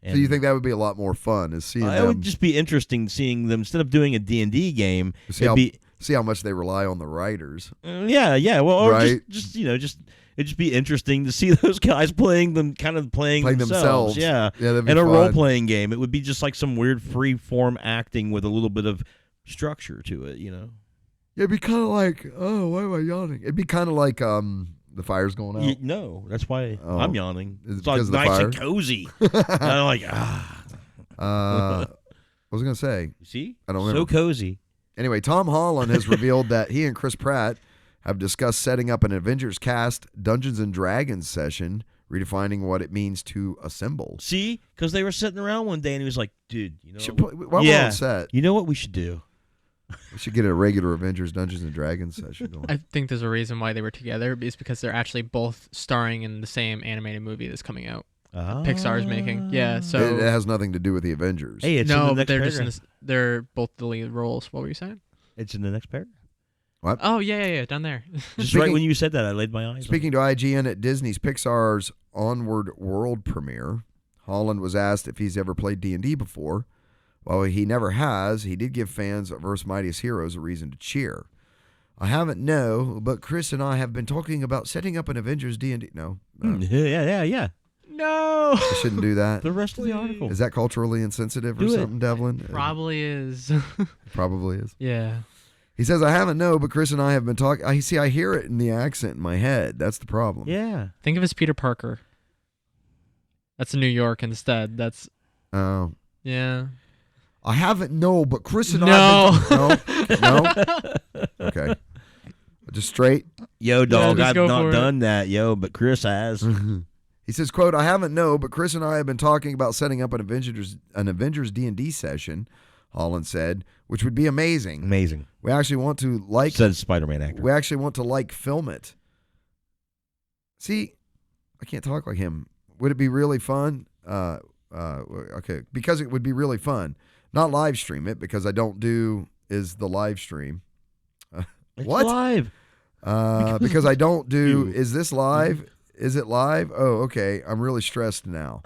And so you think that would be a lot more fun? Is seeing it would just be interesting seeing them instead of doing a D&D game. See how much they rely on the writers. Yeah. Well, or right? it'd just be interesting to see those guys playing themselves. Yeah, that'd be in a fun. role playing game. It would be just like some weird free form acting with a little bit of structure to it. Yeah, it'd be kind of like, oh, why am I yawning? It'd be kind of like the fire's going out. No, that's why I'm yawning. Is it It's like because of the nice fire? and cozy. And I'm like, What was I going to say? see? I don't So remember. cozy. Anyway, Tom Holland has revealed that he and Chris Pratt have discussed setting up an Avengers cast Dungeons & Dragons session, redefining what it means to assemble. See? Because they were sitting around one day and he was like, dude, you know While we're on set, you know what we should do? we should get a regular Avengers Dungeons & Dragons session going. I think there's a reason why they were together. It's because they're actually both starring in the same animated movie that's coming out. Pixar's making. Yeah, so it has nothing to do with the Avengers. Hey, it's in no, the but next they're paragraph. just they're both the lead roles. What were you saying? It's in the next paragraph. Oh yeah, down there. Just Speaking- right when you said that, I laid my eyes Speaking to IGN at Disney's Pixar's Onward World premiere, Holland was asked if he's ever played D&D before. While he never has, he did give fans of Earth's Mightiest Heroes a reason to cheer. I haven't, no, but Chris and I have been talking about setting up an Avengers D&D. No. on it. Yeah. No. I shouldn't do that. The rest of the article. Is that culturally insensitive or Do it. something, Devlin? Probably is. Probably is. Yeah. He says, I haven't, no, but Chris and I have been talking. I hear it in the accent in my head. That's the problem. Yeah. Think of it as Peter Parker. That's New York instead. That's Oh. yeah. I haven't, no, but Chris and No. I have been no. Okay. Just straight. Yo, dog, just I've go not for it. done that, yo, but Chris has. He says, quote, I haven't, no, but Chris and I have been talking about setting up an Avengers D&D session, Holland said, which would be amazing. Amazing. We actually want to Said Spider-Man actor. we actually want to film it. See, I can't talk like him. Would it be really fun? Okay, because it would be really fun. Not live stream it, because I don't do is the live stream. It's What? live. Because I don't do You. is this live? Is it live? Oh, okay. I'm really stressed now.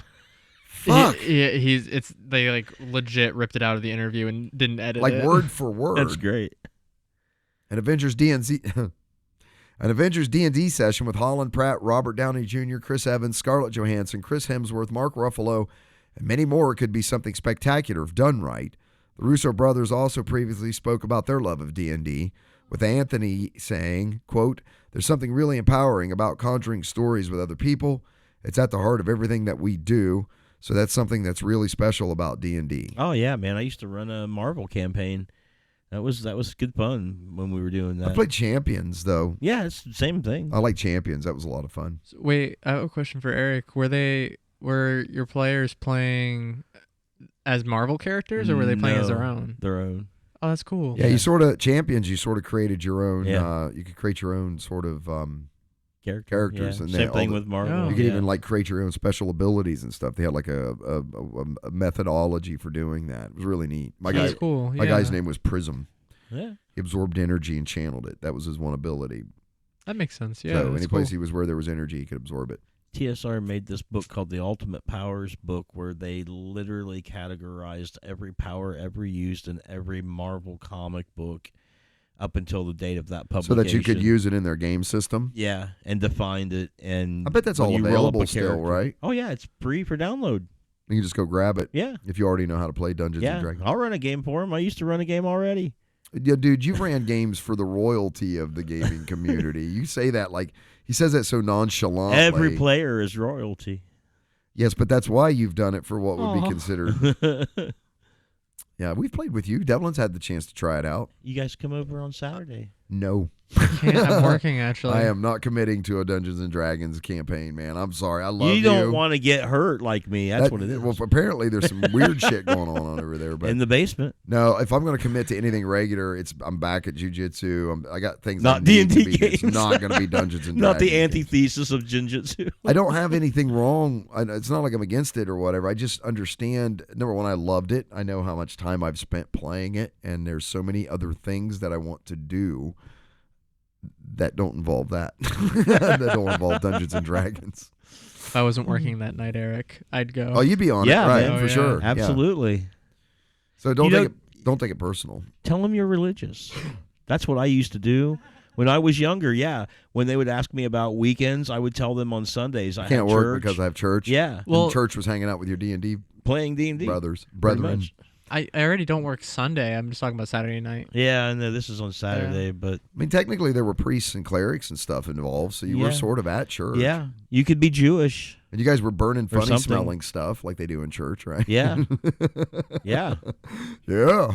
Fuck. They like legit ripped it out of the interview and didn't edit Like it. word for word. That's great. An Avengers D&D session with Holland, Pratt, Robert Downey Jr., Chris Evans, Scarlett Johansson, Chris Hemsworth, Mark Ruffalo, and many more could be something spectacular if done right. The Russo brothers also previously spoke about their love of D&D, with Anthony saying, quote, there's something really empowering about conjuring stories with other people. It's at the heart of everything that we do, so that's something that's really special about D&D. Oh yeah, man. I used to run a Marvel campaign. That was good fun when we were doing that. I played Champions, though. Yeah, it's the same thing. I like Champions. That was a lot of fun. Wait, I have a question for Eric. Were your players playing as Marvel characters, or were they playing as their No, own? Their own. Oh, that's cool. Yeah, you sort of created your own. Yeah. You could create your own sort of. Characters, and yeah. they Same thing all with Marvel. Oh. You could yeah. even like create your own special abilities and stuff. They had like a methodology for doing that. It was really neat. That's cool. My guy's name was Prism. Yeah. He absorbed energy and channeled it. That was his one ability. That makes sense. Yeah. So that's any cool. place he was where there was energy, he could absorb it. TSR made this book called The Ultimate Powers book, where they literally categorized every power ever used in every Marvel comic book up until the date of that So publication. that you could use it in their game system. Yeah, and defined it. And I bet that's when all you roll up available a still, character- right? Oh, yeah, it's free for download. You can just go grab it Yeah. if you already know how to play Dungeons and Yeah, Dragons. I'll run a game for him. I used to run a game already. Yeah, dude, you ran games for the royalty of the gaming community. You say that like he says that so nonchalantly. Every player is royalty. Yes, but that's why you've done it for what would be Aw. considered. Yeah, we've played with you. Devlin's had the chance to try it out. You guys come over on Saturday. No. Can't, I'm working actually. I am not committing to a Dungeons and Dragons campaign, man. I'm sorry. I love you. You don't want to get hurt like me. That's what it is. Well, apparently there's some weird shit going on over there. But in the basement. no, if I'm going to commit to anything regular, I'm back at jiu-jitsu. I got things Not I need to D&D be. It's games. not going to be Dungeons and Not Dragons. the antithesis of Jinjitsu. I don't have anything wrong. It's not like I'm against it or whatever. I just understand. Number one, I loved it. I know how much time I've spent playing it, and there's so many other things that I want to do that don't involve that. That don't involve Dungeons and Dragons. If I wasn't working that night, Eric, I'd go. Oh, you'd be on Yeah, it, right? man. For Oh, yeah. sure. Yeah. Absolutely. So don't You don't take it personal. Tell them you're religious. That's what I used to do. When I was younger, yeah. When they would ask me about weekends, I would tell them on Sundays I Can't have work church. because I have church. Yeah. Well, And church was hanging out with your D&D Playing D&D. brethren. Pretty much. I already don't work Sunday. I'm just talking about Saturday night. Yeah, I know this is on Saturday, but I mean, technically there were priests and clerics and stuff involved, so you were sort of at church. yeah, you could be Jewish. And you guys were burning Or funny something. smelling stuff like they do in church, right? Yeah, yeah. Yeah.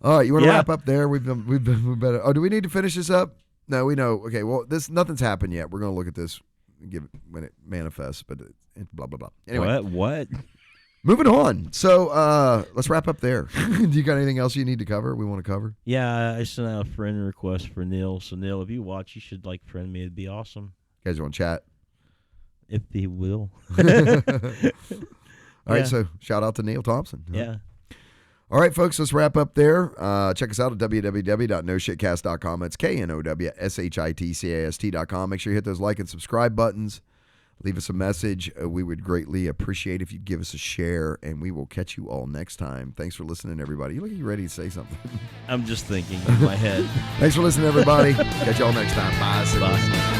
All right, you want to Yeah. wrap up there? We better. Oh, do we need to finish this up? No, we know. Okay, well, nothing's happened yet. We're gonna look at this, and give it when it manifests, but blah blah blah. Anyway, What? moving on. So let's wrap up there. Do you got anything else you need to cover? We want to cover? Yeah, I sent out a friend request for Neil. So Neil, if you watch, you should friend me. It'd be awesome You guys want to chat? if he will. All right, Yeah. so shout out to Neil Thompson. Yeah. All right, folks, let's wrap up there. Check us out at www.noshitcast.com. That's KNOWSHITCAST.com. Make sure you hit those like and subscribe buttons. Leave us a message. We would greatly appreciate if you'd give us a share, and we will catch you all next time. Thanks for listening, everybody. You look like you're ready to say something. I'm just thinking in my head. Thanks for listening, everybody. Catch you all next time. Bye. Bye.